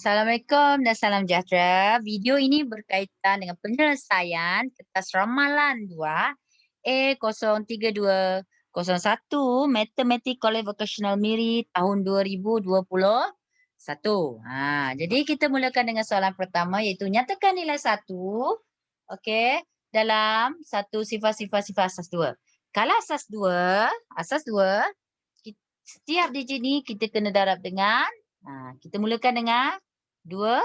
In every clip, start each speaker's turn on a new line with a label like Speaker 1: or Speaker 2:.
Speaker 1: Assalamualaikum dan salam sejahtera. Video ini berkaitan dengan penyelesaian kertas ramalan 2 A03201 Matematik College Vocational Miri tahun 2021. Jadi kita mulakan dengan soalan pertama iaitu nyatakan nilai 1, okey, dalam satu sifar-sifar asas 2. Kalau asas 2, setiap digit ni kita kena darab dengan, kita mulakan dengan 2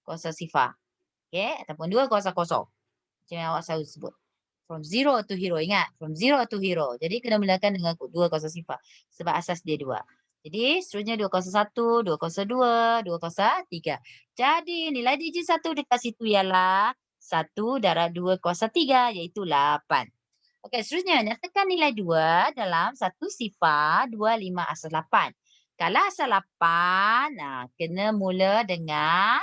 Speaker 1: kuasa sifar. Okey, ataupun 2 kuasa kosong. Macam yang awak selalu sebut. From zero to hero. Ingat, from zero to hero. Jadi kena mulakan dengan 2 kuasa sifar. Sebab asas dia 2. Jadi seterusnya 2 kuasa 1, 2 kuasa 2, 2 kuasa 3. Jadi nilai digit 1 dekat situ ialah 1 darab 2 kuasa 3 iaitu 8. Okey, seterusnya nyatakan nilai 2 dalam satu sifar 25 asal 8. Kalau asal 8, kena mula dengan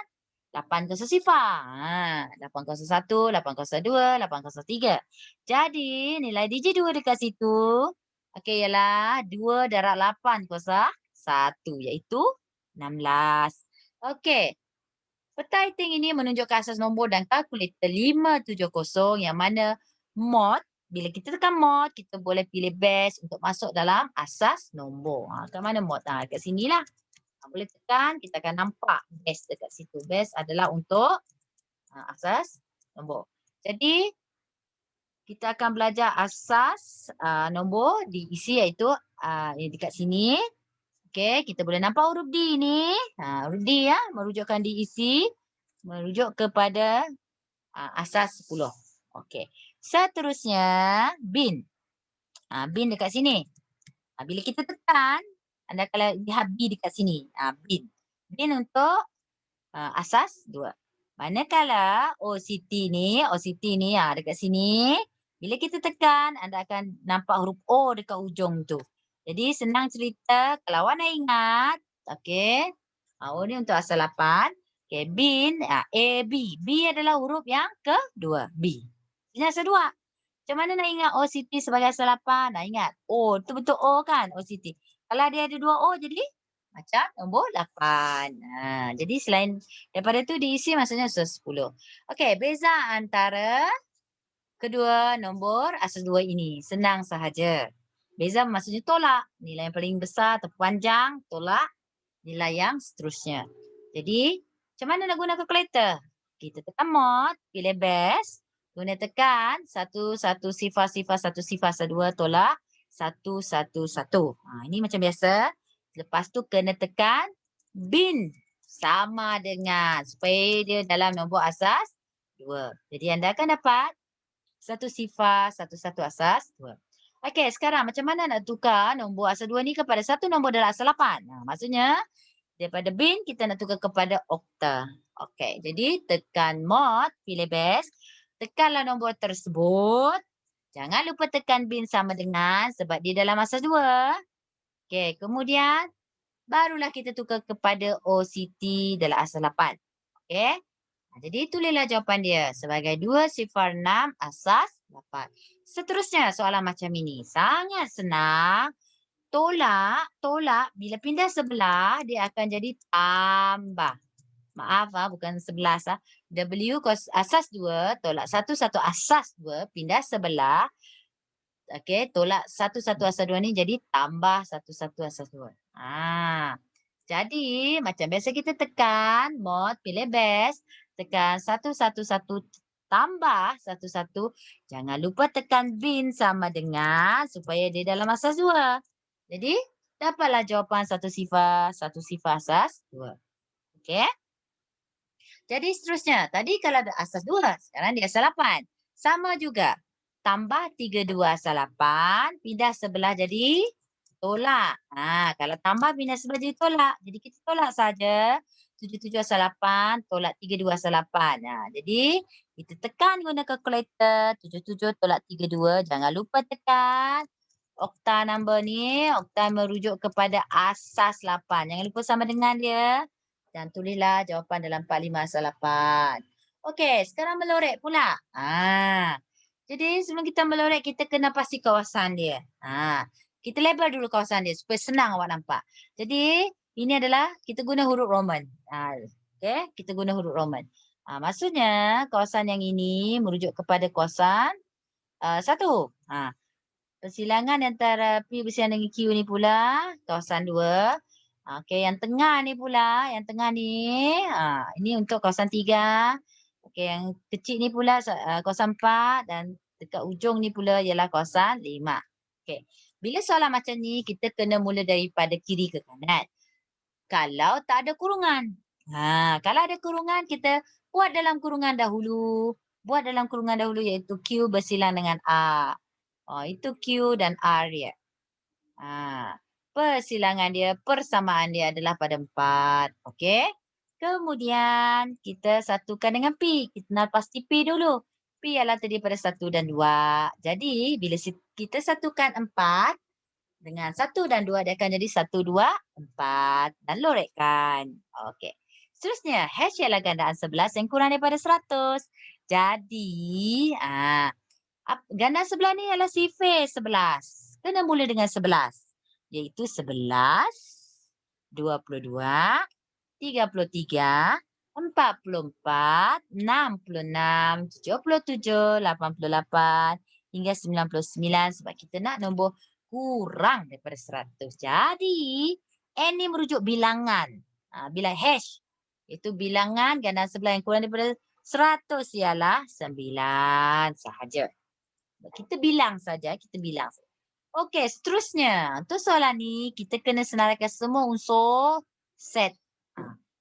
Speaker 1: 8 kuasa sifar. 8 kuasa 1, 8 kuasa 2, 8 kuasa 3. Jadi, nilai digit 2 dekat situ, okey, ialah 2 darab 8 kuasa 1, iaitu 16. Okey, peta hitung ini menunjukkan asas nombor dan kalkulator 570 yang mana mod, bila kita tekan mod, kita boleh pilih base untuk masuk dalam asas nombor. Kat mana mod? Kat sinilah. Boleh tekan, kita akan nampak base dekat situ. Base adalah untuk asas nombor. Jadi, kita akan belajar asas nombor diisi iaitu dekat sini. Okey, kita boleh nampak huruf D ni. Huruf D ya, merujukkan diisi, merujuk kepada asas 10. Okey. Seterusnya, bin. Bin dekat sini. Bila kita tekan, anda kalau lihat B dekat sini. Bin. Bin untuk asas 2. Manakala OCT ni dekat sini. Bila kita tekan, anda akan nampak huruf O dekat ujung tu. Jadi senang cerita, kalau awak nak ingat, okey. O ni untuk asal 8. Okey, bin, A, B. B adalah huruf yang kedua, B. Ini asal 2. Macam mana nak ingat OCT sebagai asal 8? Nak ingat, O, betul-betul O kan, OCT. Kalau dia ada 2 O, jadi macam nombor 8. Jadi selain daripada tu diisi maksudnya 10. Okey, beza antara kedua nombor asas 2 ini. Senang sahaja. Beza maksudnya tolak. Nilai yang paling besar atau panjang, tolak nilai yang seterusnya. Jadi, macam mana nak guna kalkulator? Kita tekan mod, pilih base, guna tekan satu sifar, satu sifar, 2, tolak 1, 1, 1. Ini macam biasa. Lepas tu kena tekan bin sama dengan supaya dia dalam nombor asas 2. Jadi anda akan dapat satu sifar, satu asas 2. Okey, sekarang macam mana nak tukar nombor asas 2 ni kepada satu nombor dalam asas 8? Maksudnya daripada bin kita nak tukar kepada okta. Okey, jadi tekan mod, pilih base, tekanlah nombor tersebut. Jangan lupa tekan bin sama dengan sebab dia dalam asas 2. Okey, kemudian barulah kita tukar kepada OCT dalam asas 8. Okey. Jadi tulislah jawapan dia sebagai 206 asas 8. Seterusnya soalan macam ini. Sangat senang. Tolak bila pindah sebelah dia akan jadi tambah. Maaf bukan 11 W asas 2 tolak 1 asas 2 pindah sebelah. Okey, tolak 1 asas 2 ni jadi tambah 1 asas 2. Jadi macam biasa kita tekan mod, pilih base, tekan 1 tambah 1. Jangan lupa tekan bin sama dengan supaya dia dalam asas 2. Jadi dapatlah jawapan 1 sifar asas 2. Okey. Jadi seterusnya, tadi kalau ada asas 2, sekarang dia asas 8. Sama juga. Tambah 32 asas 8, pindah sebelah jadi tolak. Kalau tambah pindah sebelah jadi tolak. Jadi kita tolak saja. 77 asas 8, tolak 32 asas 8. Jadi kita tekan guna kalkulator. 77 tolak 32. Jangan lupa tekan okta number ni. Okta merujuk kepada asas 8. Jangan lupa sama dengan dia. Dan tulislah jawapan dalam 45 asas 8. Okey, sekarang melorek pula. Jadi sebelum kita melorek, kita kena pasti kawasan dia. Kita label dulu kawasan dia supaya senang awak nampak. Jadi ini adalah kita guna huruf Roman. Okey, kita guna huruf Roman. Maksudnya kawasan yang ini merujuk kepada kawasan 1. Persilangan antara P bersilang dengan Q ni pula kawasan 2. Okey, yang tengah ni pula, yang tengah ni, ini untuk kawasan 3. Okey, yang kecil ni pula kawasan 4 dan dekat ujung ni pula ialah kawasan 5. Okey, bila soalan macam ni kita kena mula daripada kiri ke kanan. Kalau tak ada kurungan. Kalau ada kurungan kita buat dalam kurungan dahulu. Buat dalam kurungan dahulu iaitu Q bersilang dengan R. Itu Q dan R dia. Persilangan dia, persamaan dia adalah pada 4. Okey. Kemudian kita satukan dengan P. Kita kenal pasti P dulu. P ialah terdiri pada 1 dan 2. Jadi bila kita satukan 4 dengan 1 dan 2 dia akan jadi 1, 2, 4 dan lorekkan. Okey. Seterusnya, hash ialah gandaan 11 yang kurang daripada 100. Jadi, gandaan sebelah ni ialah sifir 11. Kena mula dengan 11. Iaitu 11, 22, 33, 44, 66, 77, 88 hingga 99 sebab kita nak nombor kurang daripada 100. Jadi, N ni merujuk bilangan. Bila hash, itu bilangan gandaan sebelah yang kurang daripada 100 ialah 9 sahaja. Kita bilang saja, kita bilang. Okey, seterusnya. Untuk soalan ni, kita kena senaraikan semua unsur set.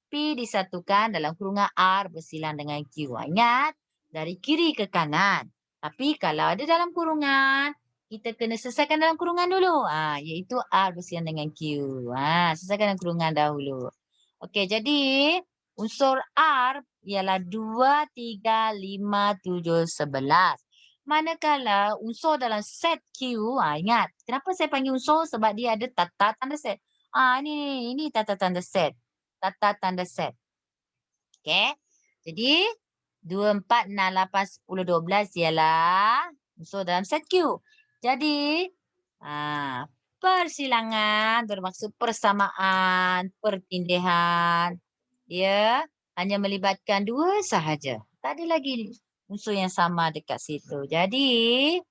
Speaker 1: P disatukan dalam kurungan R bersilang dengan Q. Ingat, dari kiri ke kanan. Tapi kalau ada dalam kurungan, kita kena selesaikan dalam kurungan dulu. Iaitu R bersilang dengan Q. Selesaikan dalam kurungan dahulu. Okey, jadi unsur R ialah 2, 3, 5, 7, 11. Manakala unsur dalam set Q, ingat, kenapa saya panggil unsur? Sebab dia ada tata tanda set. Ini tata tanda set. Tata tanda set. Okey. Jadi 2, 4, 6, 8, 10, 12 ialah unsur dalam set Q. Jadi persilangan bermaksud persamaan, pertindihan. Dia hanya melibatkan 2 sahaja. Tak ada lagi unsur yang sama dekat situ. Jadi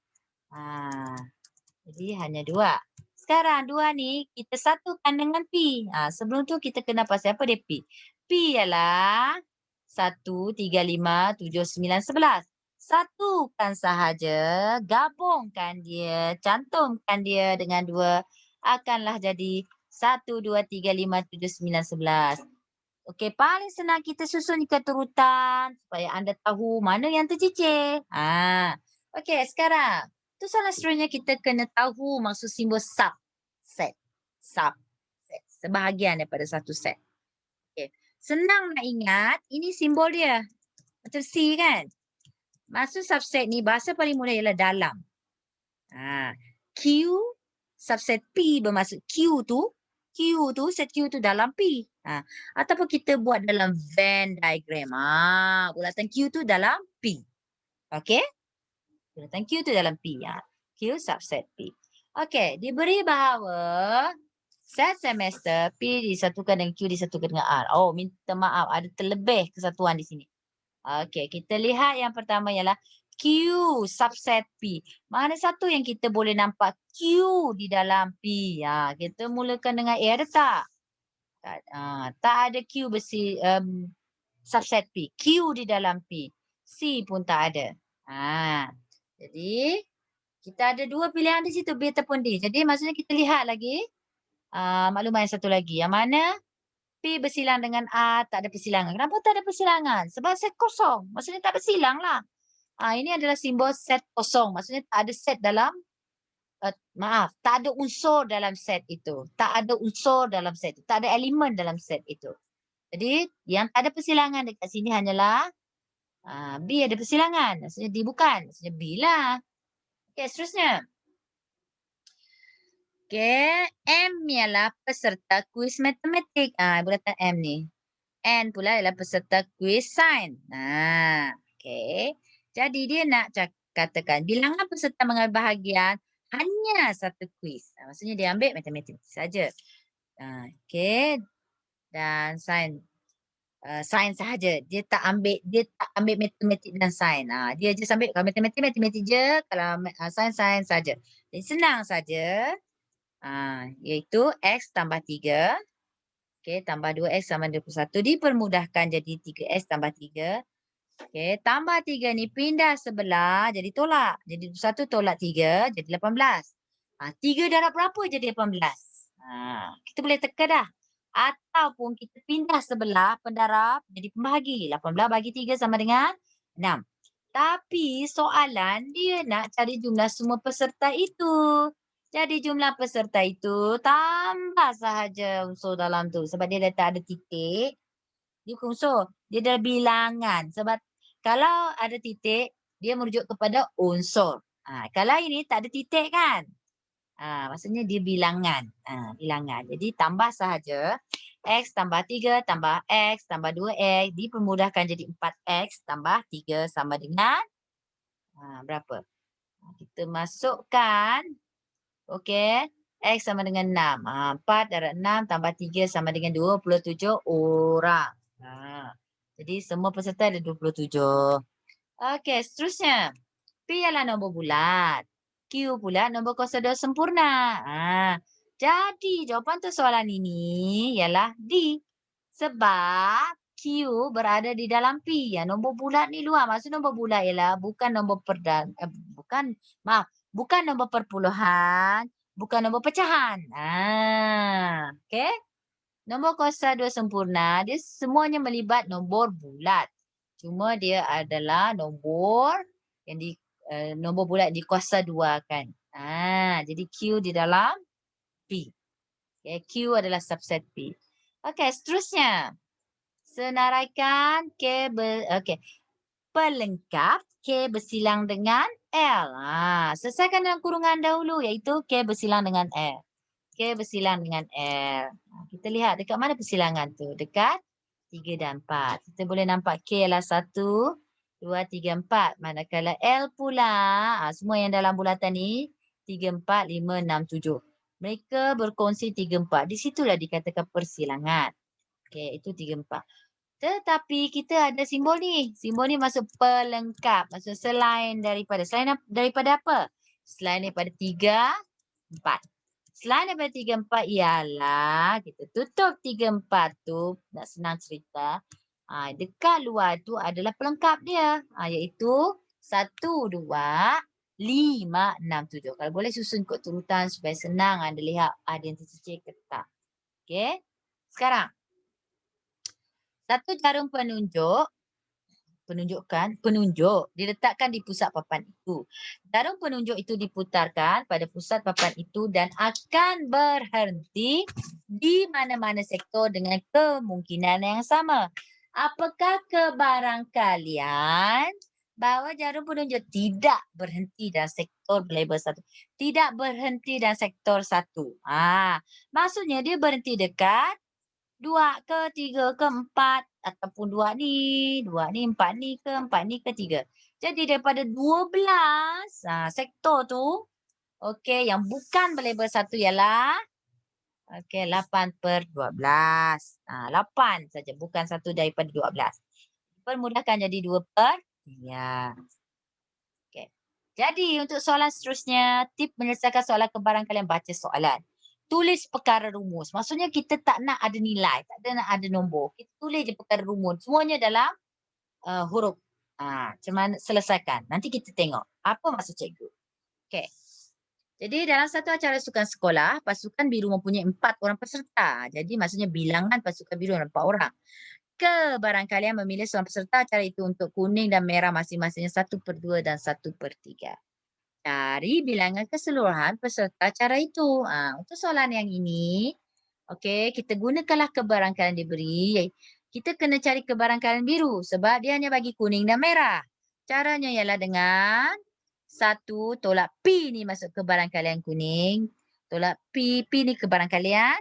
Speaker 1: hanya 2. Sekarang 2 ni kita satukan dengan P. Sebelum tu kita kena pasti apa dia P. P ialah 1, 3, 5, 7, 9, 11. Satukan sahaja, gabungkan dia, cantumkan dia dengan 2. Akanlah jadi 1, 2, 3, 5, 7, 9, 11. Okey, paling senang kita susun keturutan supaya anda tahu mana yang tercicir. Okey, sekarang tu soalan seterusnya kita kena tahu maksud simbol subset. Subset, sebahagian daripada satu set. Okey, senang nak ingat, ini simbol dia. Macam C kan? Maksud subset ni bahasa paling mudah ialah dalam. Q subset P bermaksud Q tu set Q tu dalam P. Ataupun kita buat dalam Venn diagram. Bulatan Q tu dalam P. Okey? Bulatan Q tu dalam P. Q subset P. Okey, diberi bahawa set semester P disatukan dengan Q disatukan dengan R. Minta maaf, ada terlebih kesatuan di sini. Okey, kita lihat yang pertama ialah Q subset P. Mana satu yang kita boleh nampak Q di dalam P? Kita mulakan dengan A, ada tak? Tak ada Q subset P. Q di dalam P. C pun tak ada. Jadi, kita ada 2 pilihan di situ, B ataupun D. Jadi, maksudnya kita lihat lagi maklumat yang satu lagi. Yang mana P bersilang dengan A, tak ada persilangan. Kenapa tak ada persilangan? Sebab set kosong. Maksudnya tak bersilang lah. Ini adalah simbol set kosong. Maksudnya tak ada set dalam, tak ada unsur dalam set itu. Tak ada unsur dalam set itu. Tak ada elemen dalam set itu. Jadi, yang tak ada persilangan dekat sini hanyalah B ada persilangan. Maksudnya D bukan. Maksudnya B lah. Okey, seterusnya. Okey, M ialah peserta kuis matematik. Bulatan M ni. N pula ialah peserta kuis sains. Okey. Jadi dia nak katakan bilangan peserta mengambil bahagian hanya satu kuis. Maksudnya dia ambil matematik saja. Okey. Dan sains. sains sahaja. Dia tak ambil matematik dan sains. Dia je ambil kalau matematik je, kalau sains saja. Jadi senang saja. Iaitu X tambah 3. Okey, tambah 2X sama 21. Dipermudahkan jadi 3X tambah 3. Okey, tambah 3 ni pindah sebelah jadi tolak. Jadi 1 tolak 3 jadi 18. 3 darab berapa jadi 18? Kita boleh teka dah. Ataupun kita pindah sebelah pendarab jadi pembahagi. 18 bagi 3 sama dengan 6. Tapi soalan dia nak cari jumlah semua peserta itu. Jadi jumlah peserta itu tambah sahaja unsur dalam tu. Sebab dia dah tak ada titik, dia bukan unsur. Dia dah bilangan. Sebab kalau ada titik, dia merujuk kepada unsur. Kalau ini tak ada titik kan? Maksudnya dia bilangan. Bilangan. Jadi tambah sahaja. X tambah 3 tambah X tambah 2X. Dipermudahkan jadi 4X tambah 3 sama dengan berapa? Kita masukkan. Okey. X sama dengan 6. 4 darab 6 tambah 3 sama dengan 27 orang. Jadi semua peserta ada 27. Okey, seterusnya. P ialah nombor bulat. Q pula nombor kuasa 2 sempurna. Jadi jawapan untuk soalan ini ialah D. Sebab Q berada di dalam P. Nombor bulat ni luar. Maksud nombor bulat ialah bukan nombor bukan nombor perpuluhan, bukan nombor pecahan. Okey. Nombor kuasa 2 sempurna, dia semuanya melibat nombor bulat. Cuma dia adalah nombor yang nombor bulat di kuasa 2 kan. Jadi Q di dalam P. Okay, Q adalah subset P. Okey, seterusnya. Senaraikan pelengkap K bersilang dengan L. Selesaikan dalam kurungan dahulu iaitu K bersilang dengan L. K bersilang dengan L. Kita lihat dekat mana persilangan tu. Dekat 3 dan 4. Kita boleh nampak K adalah 1, 2, 3, 4. Manakala L pula, semua yang dalam bulatan ni, 3, 4, 5, 6, 7. Mereka berkongsi 3, 4. Di situlah dikatakan persilangan. Okey, itu 3, 4. Tetapi kita ada simbol ni. Simbol ni masuk pelengkap. Maksud selain daripada apa? Selain daripada 3, 4. Selain daripada 3, 4 ialah kita tutup 3, 4 tu. Nak senang cerita. Dekat luar tu adalah pelengkap dia. Iaitu 1, 2, 5, 6, 7. Kalau boleh susun kod turutan supaya senang anda lihat ada yang tercicir ke tak. Okey. Sekarang. Satu jarum penunjuk diletakkan di pusat papan itu. Jarum penunjuk itu diputarkan pada pusat papan itu dan akan berhenti di mana-mana sektor dengan kemungkinan yang sama. Apakah kebarangkalian bahawa jarum penunjuk tidak berhenti dalam sektor label 1? Tidak berhenti dalam sektor 1. Maksudnya dia berhenti dekat 2 ke 3 ke 4 ataupun 2 ni, 4 ni ke 4 ni ke 3. Jadi daripada 12 sektor tu, okey, yang bukan berlabel 1 ialah 8/12. 8 saja, bukan 1 daripada 12. Permudahkan jadi 2/3. Okey. Jadi untuk soalan seterusnya, tip menyelesaikan soalan kebarangkalian baca soalan. Tulis perkara rumus. Maksudnya kita tak nak ada nilai, tak nak ada nombor. Kita tulis je perkara rumus. Semuanya dalam huruf. Macam mana selesaikan. Nanti kita tengok apa maksud cikgu. Okey. Jadi dalam satu acara sukan sekolah, pasukan biru mempunyai 4 orang peserta. Jadi maksudnya bilangan pasukan biru ada 4 orang. Kebarangkalian memilih seorang peserta acara itu untuk kuning dan merah masing-masingnya 1/2 dan 1/3. Cari bilangan keseluruhan peserta acara itu. Untuk soalan yang ini, okey, kita gunakanlah kebarangkalian diberi. Kita kena cari kebarangkalian biru sebab dia hanya bagi kuning dan merah. Caranya ialah dengan 1 tolak P ni masuk kebarangkalian kuning. Tolak P ni kebarangkalian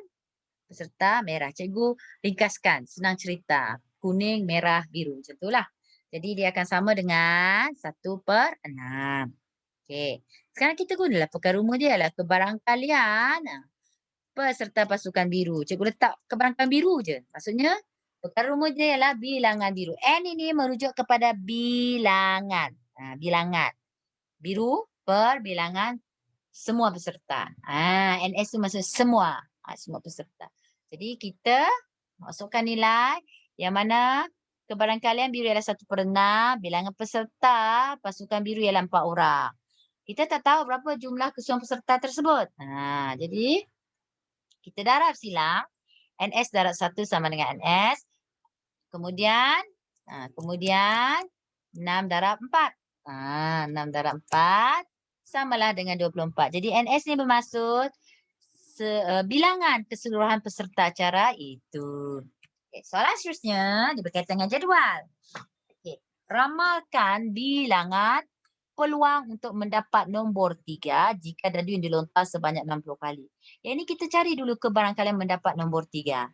Speaker 1: peserta merah. Cikgu ringkaskan, senang cerita. Kuning, merah, biru. Macam itulah. Jadi dia akan sama dengan 1/6. Okey. Sekarang kita gunalah perkara rumus dia ialah kebarangkalian peserta pasukan biru. Cikgu letak kebarangkalian biru je. Maksudnya Perkara rumus dia ialah bilangan biru. N ini merujuk kepada bilangan. Bilangan. Biru per bilangan semua peserta. NS itu maksud semua. Semua peserta. Jadi kita masukkan nilai yang mana kebarangkalian biru ialah 1/6. Bilangan peserta pasukan biru ialah 4 orang. Kita tak tahu berapa jumlah keseluruhan peserta tersebut. Jadi kita darab silang. NS darab 1 sama dengan NS. Kemudian 6 darab 4. 6 darab 4 samalah dengan 24. Jadi NS ni bermaksud bilangan keseluruhan peserta acara itu. Okay, soalan seterusnya berkaitan dengan jadual. Okay. Ramalkan bilangan peluang untuk mendapat nombor 3 jika dadu yang dilontar sebanyak 60 kali. Yang ini kita cari dulu kebarangkalian mendapat nombor 3.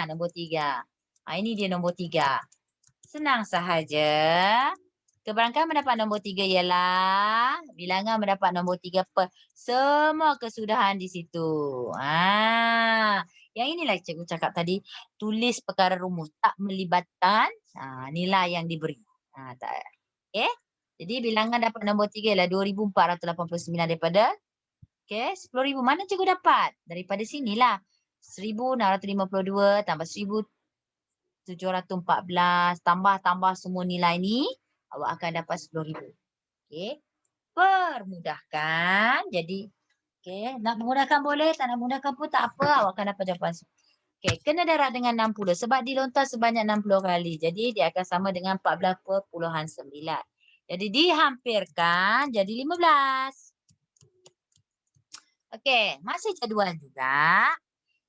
Speaker 1: Nombor 3. Ini dia nombor 3. Senang sahaja. Kebarangkalian mendapat nombor 3 ialah bilangan mendapat nombor 3 per semua kesudahan di situ. Yang inilah cikgu cakap tadi, tulis perkara rumus tak melibatkan nilai yang diberi. Okay. Jadi bilangan dapat nombor 3 ialah 2,489 daripada 10,000. Mana cikgu dapat? Daripada sinilah. 1,652 tambah 1,714 tambah semua nilai ni, awak akan dapat 10,000. Okey. Permudahkan. Jadi, nak memudahkan boleh, tak nak memudahkan pun tak apa, awak akan dapat jawapan. Kena darab dengan 60 sebab dilontar sebanyak 60 kali. Jadi dia akan sama dengan 14,9. Jadi dihampirkan jadi 15. Okey, masih jadual juga.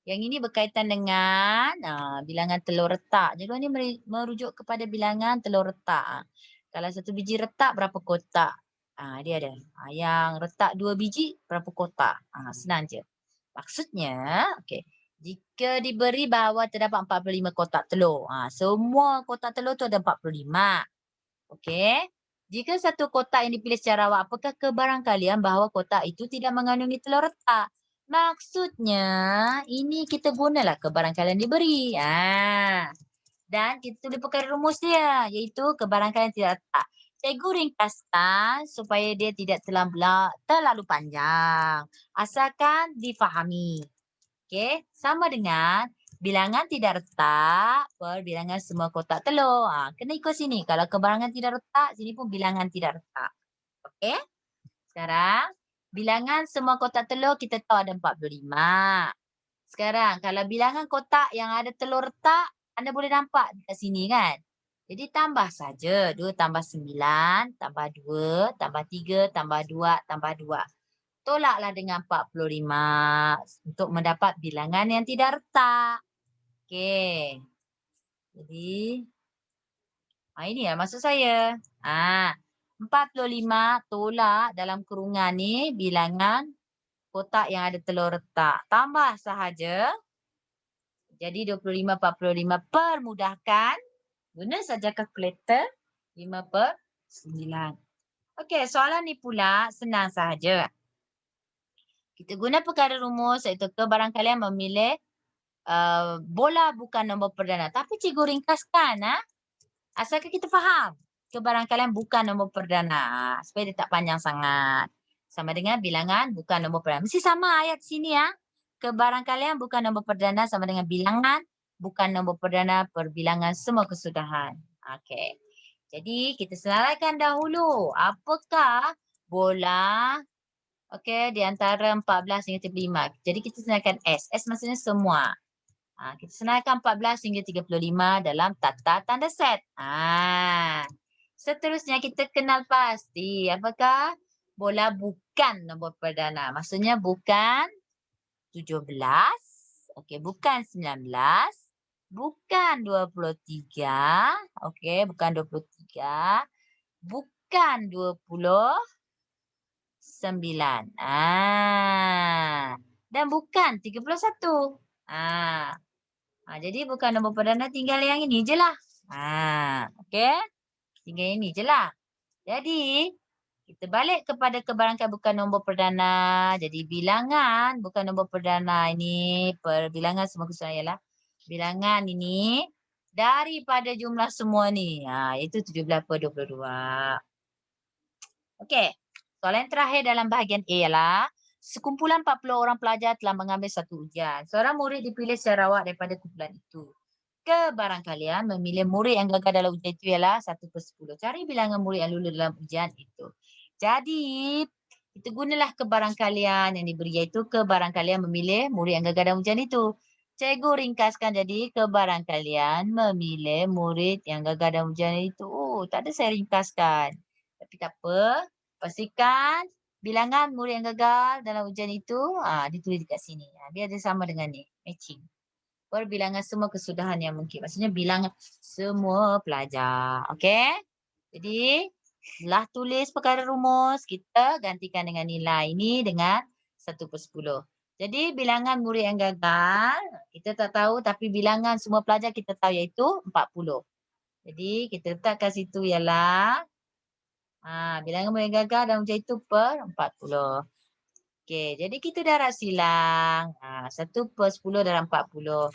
Speaker 1: Yang ini berkaitan dengan bilangan telur retak. Jadual ni merujuk kepada bilangan telur retak. Kalau satu biji retak, berapa kotak? Dia ada. Yang retak 2 biji, berapa kotak? Senang je. Maksudnya, jika diberi bahawa terdapat 45 kotak telur. Semua kotak telur tu ada 45. Okey. Jika satu kotak yang dipilih secara awal, apakah kebarangkalian bahawa kotak itu tidak mengandungi telur retak? Maksudnya, ini kita gunalah kebarangkalian diberi. Dan kita tulis perkara rumus dia, iaitu kebarangkalian tidak retak. Cikgu ringkaskan supaya dia tidak terlalu panjang. Asalkan difahami. Okey, sama dengan bilangan tidak retak per bilangan semua kotak telur. Kena ikut sini. Kalau kebarangan tidak retak, sini pun bilangan tidak retak. Okey. Sekarang, bilangan semua kotak telur kita tahu ada 45. Sekarang, kalau bilangan kotak yang ada telur retak, anda boleh nampak dekat sini kan? Jadi tambah saja. 2 tambah 9, tambah 2, tambah 3, tambah 2, tambah 2. Tolaklah dengan 45 untuk mendapat bilangan yang tidak retak. Okey. Jadi, ini ya maksud saya. 45 tolak dalam kurungan ni bilangan kotak yang ada telur retak. Tambah sahaja. Jadi 25, 45 permudahkan. Guna saja kalkulator. 5 per 9. Okey, soalan ni pula senang sahaja. Kita guna perkara rumus iaitu kebarangkalian memilih bola bukan nombor perdana. Tapi cikgu ringkaskan. Asalkan kita faham. Kebarangkalian bukan nombor perdana. Supaya dia tak panjang sangat. Sama dengan bilangan bukan nombor perdana. Mesti sama ayat sini ya. Kebarangkalian bukan nombor perdana sama dengan bilangan bukan nombor perdana per bilangan semua kesudahan. Okey. Jadi kita senaraikan dahulu. Apakah bola di antara 14 hingga 35. Jadi kita senaraikan S. S maksudnya semua. Kita senaraikan 14 hingga 35 dalam tata tanda set. Seterusnya kita kenal pasti apakah bola bukan nombor perdana. Maksudnya bukan 17, bukan 19, bukan 23, bukan 23, bukan 29. Dan bukan 31. Jadi bukan nombor perdana, tinggal yang ini je lah. Okey. Tinggal ini je lah. Jadi, kita balik kepada kebarangkalian bukan nombor perdana. Jadi bilangan bukan nombor perdana ini per bilangan semua kesudahan ialah bilangan ini daripada jumlah semua ni. Iaitu 17/22. Okey. Soalan terakhir dalam bahagian A ialah sekumpulan 40 orang pelajar telah mengambil satu ujian. Seorang murid dipilih secara awak daripada kumpulan itu. Kebarangkalian memilih murid yang gagal dalam ujian itu ialah 1/10. Cari bilangan murid yang lulus dalam ujian itu. Jadi, kita gunalah kebarangkalian yang diberi iaitu kebarangkalian memilih murid yang gagal dalam ujian itu. Cikgu ringkaskan jadi kebarangkalian memilih murid yang gagal dalam ujian itu. Oh, tak ada saya ringkaskan. Tapi tak apa. Pastikan bilangan murid yang gagal dalam ujian itu ditulis dekat sini. Dia ada sama dengan ni. Matching. Perbilangan semua kesudahan yang mungkin. Maksudnya bilangan semua pelajar. Okey? Jadi, setelah tulis perkara rumus, kita gantikan dengan nilai ini dengan 1/10. Jadi, bilangan murid yang gagal, kita tak tahu tapi bilangan semua pelajar kita tahu iaitu 40. Jadi, kita letakkan situ ialah bilangan murid yang gagal dalam ujian itu per 40. Okey, jadi kita darab silang. 1/10 darab 40.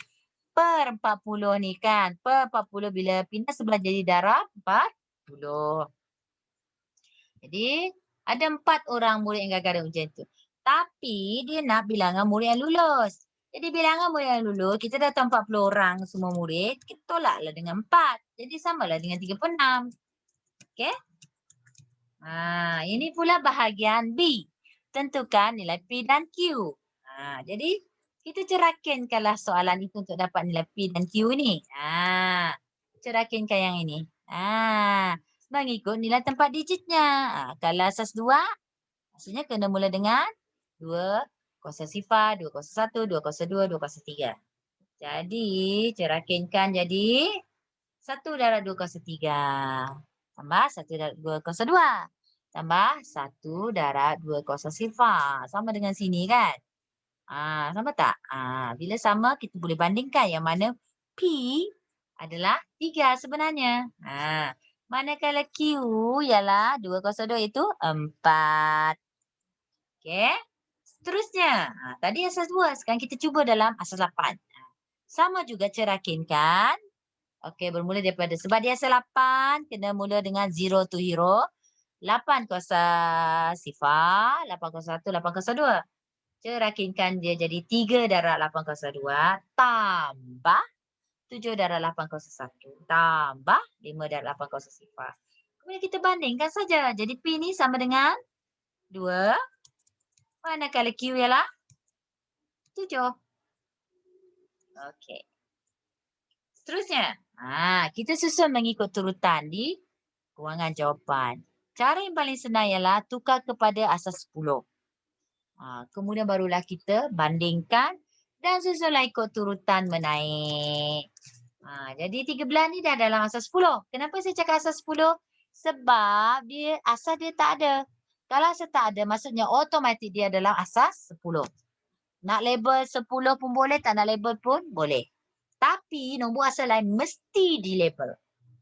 Speaker 1: Per 40 ni kan. Per 40 bila pindah sebelah jadi darab 40. Jadi, ada 4 orang murid yang gagal dalam ujian tu. Tapi, dia nak bilangan murid yang lulus. Jadi, bilangan murid yang lulus, kita dah tahu 40 orang semua murid, kita tolaklah dengan 4. Jadi, samalah dengan 36. Okey? Ini pula bahagian B. Tentukan nilai P dan Q. Jadi, kita cerakinkanlah soalan itu untuk dapat nilai P dan Q ni. Cerakinkan yang ini. Mengikut nilai tempat digitnya. Kalau asas 2, maksudnya kena mula dengan 2, kuasa sifar, 2 kuasa 1, 2 kuasa 2, 2 kuasa 3. Jadi, cerakinkan jadi 1 darab 2 kuasa 3. Tambah 1 darab 2 kuasa 2. Tambah 1 darab 2 kuasa sifar. Sama dengan sini kan? Sama tak? Bila sama, kita boleh bandingkan yang mana P adalah 3 sebenarnya. Manakala Q ialah 2 kuasa 2 itu 4. Okey. Seterusnya, tadi asas 2. Sekarang kita cuba dalam asas 8. Sama juga cerakinkan. Okey, bermula daripada, sebab dia asas 8, kena mula dengan 0 to hero. 8 kuasa sifar, 8 kuasa 1, 8 kuasa 2. Cerakinkan dia jadi 3 darab 8 kuasa 2 tambah 7 darab 8 kuasa 1 tambah 5 darab 8 kuasa sifar. Kemudian kita bandingkan saja. Jadi P ni sama dengan 2. Manakala Q ialah 7. Okey. Seterusnya, kita susun mengikut turutan di ruangan jawapan. Cara yang paling senang ialah tukar kepada asas 10. Kemudian barulah kita bandingkan dan susunlah ikut turutan menaik. Jadi 13 ni dah dalam asas 10. Kenapa saya cakap asas 10? Sebab dia asas dia tak ada. Kalau asas tak ada, maksudnya automatik dia adalah asas 10. Nak label 10 pun boleh, tak nak label pun boleh. Tapi nombor asal lain mesti dilabel.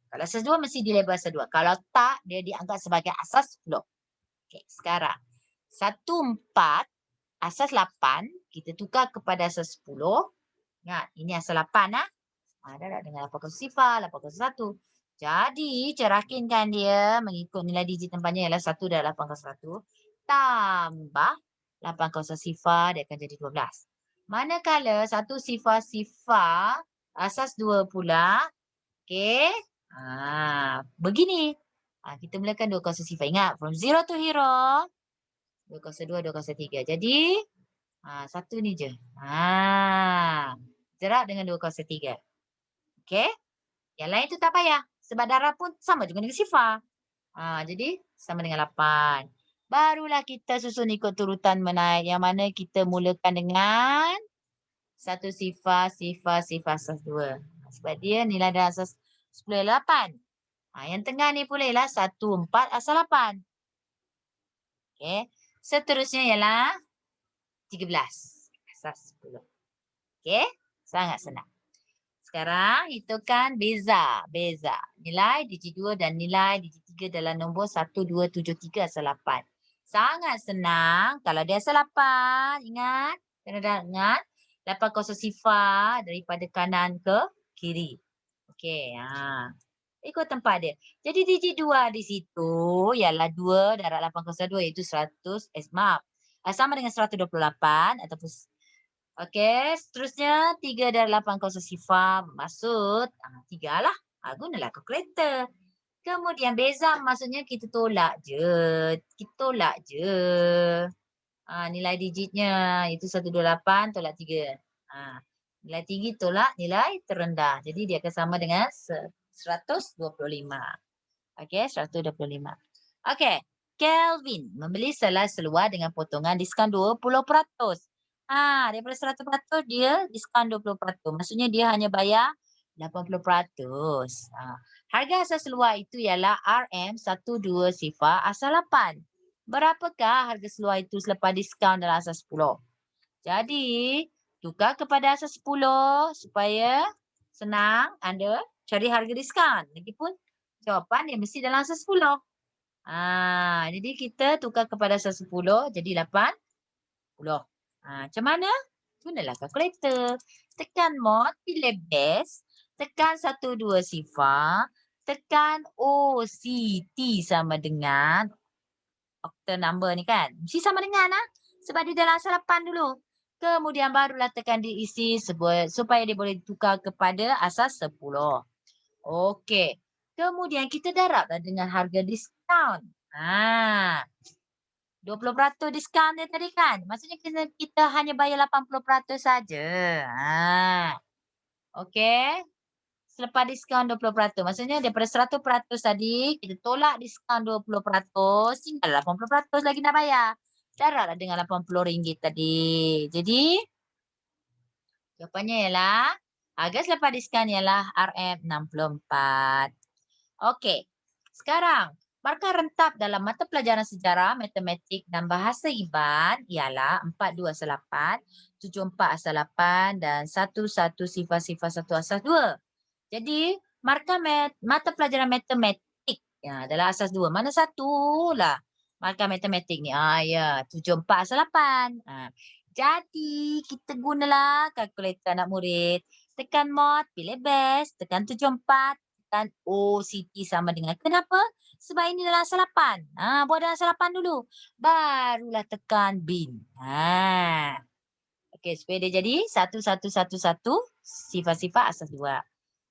Speaker 1: Kalau asas 2 mesti dilabel asas 2. Kalau tak, dia dianggap sebagai asas 10. Okey, sekarang 1/4 asas 8 kita tukar kepada asas 10. Ingat, ini asas 8 Dah dengan 8 kuasa sifar, 8 kuasa 1. Jadi, cerakinkan dia mengikut nilai digit tempatnya ialah 1 darab 8 kuasa 1 tambah 8 kuasa sifar, dia akan jadi 12. Manakala 1 sifar asas 2 pula. Okey. Begini. Kita mulakan 2 kuasa sifar. Ingat, from 0 to hero. 2 kuasa 2, 2 kuasa 3. Jadi, satu ni je. Jerak dengan 2 kuasa 3. Okey. Yang lain tu tak payah. Sebab darab pun sama juga dengan sifar. Jadi, sama dengan 8. Barulah kita susun ikut turutan menaik. Yang mana kita mulakan dengan 1 sifar asas 2. Sebab dia nilai dalam asas 10 ialah 8. Yang tengah ni pula ialah 1/4 asas 8. Okey. Seterusnya ialah 13 asas 10. Okey. Sangat senang. Sekarang hitungkan beza. Nilai digit 2 dan nilai digit 3 dalam nombor 1273 asal 8. Sangat senang. Kalau dia asal 8, ingat. Kena ingat. 8 kuasa sifar daripada kanan ke kiri. Okey, ikut tempat dia. Jadi digit 2 di situ ialah 2 darab 802 iaitu 100 maaf, sama dengan 128 ataupun okey, seterusnya 3 darab 8 kosong sifar bermaksud 3 lah. Gunalah kalkulator. Kemudian beza maksudnya kita tolak je. Kita tolak je. Nilai digitnya itu 128 tolak 3. Nilai tinggi tolak nilai terendah. Jadi dia akan sama dengan 125. Okey, 125. Okey, Kelvin membeli selai seluar dengan potongan diskaun 20%. Daripada 100% dia diskaun 20%. Maksudnya dia hanya bayar 80%. Harga asal seluar itu ialah RM120 asal 8. Berapakah harga seluar itu selepas diskaun dalam asas 10? Jadi, tukar kepada asas 10 supaya senang anda cari harga diskaun. Lagipun jawapan dia mesti dalam asas 10. Jadi kita tukar kepada asas 10 jadi 80. Macam mana? Gunalah kalkulator. Tekan mod, pilih base. Tekan 12 sifar. Tekan OCT sama dengan octal number ni kan. Mesti sama dengan sebab dia dalam asal 8 dulu. Kemudian barulah tekan diisi supaya dia boleh tukar kepada asas 10. Okey. Kemudian kita darablah dengan harga diskaun. 20% diskaun dia tadi kan. Maksudnya kita hanya bayar 80% saja. Okey. Selepas diskaun 20%. Maksudnya daripada 100% tadi, kita tolak diskaun 20%, tinggal 80% lagi nak bayar. Darablah dengan RM80 tadi. Jadi, jawapannya ialah, harga selepas diskaun ialah RM64. Okey. Sekarang, markah rentap dalam mata pelajaran sejarah, matematik dan bahasa Iban ialah 42/8, 74/8 dan 11 sifar-sifar 1 asas 2. Jadi, markah mata pelajaran matematik dalam asas 2. Mana satulah markah matematik ni? Ya, 74/8. Jadi, kita gunalah kalkulator anak murid. Tekan mod, pilih base, tekan 74, tekan OCT sama dengan. Kenapa? Sebab ini dalam asal 8. Buat dalam asal 8 dulu. Barulah tekan bin. Okey, supaya dia jadi 1111 sifar-sifar asas 2.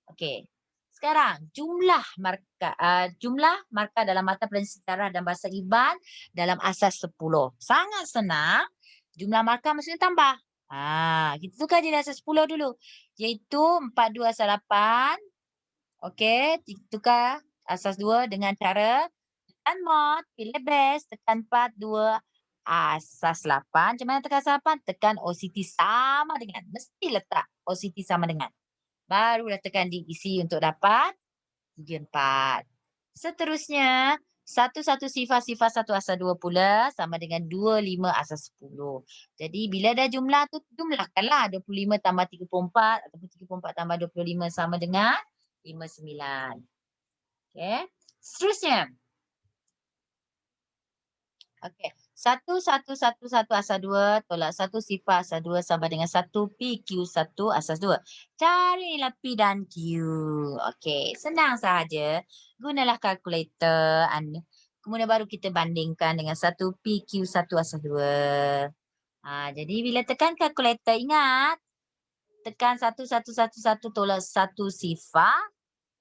Speaker 1: Okey. Sekarang jumlah markah dalam mata pelajaran sejarah dan bahasa Iban dalam asas 10. Sangat senang. Jumlah markah maksudnya tambah. Kita tukar jadi asas 10 dulu. Iaitu 42/8. Okey, tukar asas 2 dengan cara tekan mod, pilih base, tekan 42 asas 8. Macam mana tekan asas 8? Tekan OCT sama dengan. Mesti letak OCT sama dengan. Barulah tekan diisi untuk dapat 34. Seterusnya, 11 sifar-sifar 1 asas 2 pula sama dengan 25 asas 10. Jadi bila dah jumlah tu, jumlahkanlah 25 tambah 34 ataupun 34 tambah 25 sama dengan 59. Okey. Seterusnya. Okey. 1111 asas 2 tolak 1 sifar asas 2 sama dengan 1 PQ1 asas 2. Cari nilai P dan Q. Okey, senang sahaja. Gunalah kalkulator. Kemudian baru kita bandingkan dengan 1 PQ1 asas 2. Jadi bila tekan kalkulator ingat, tekan 1111 tolak 1 sifar,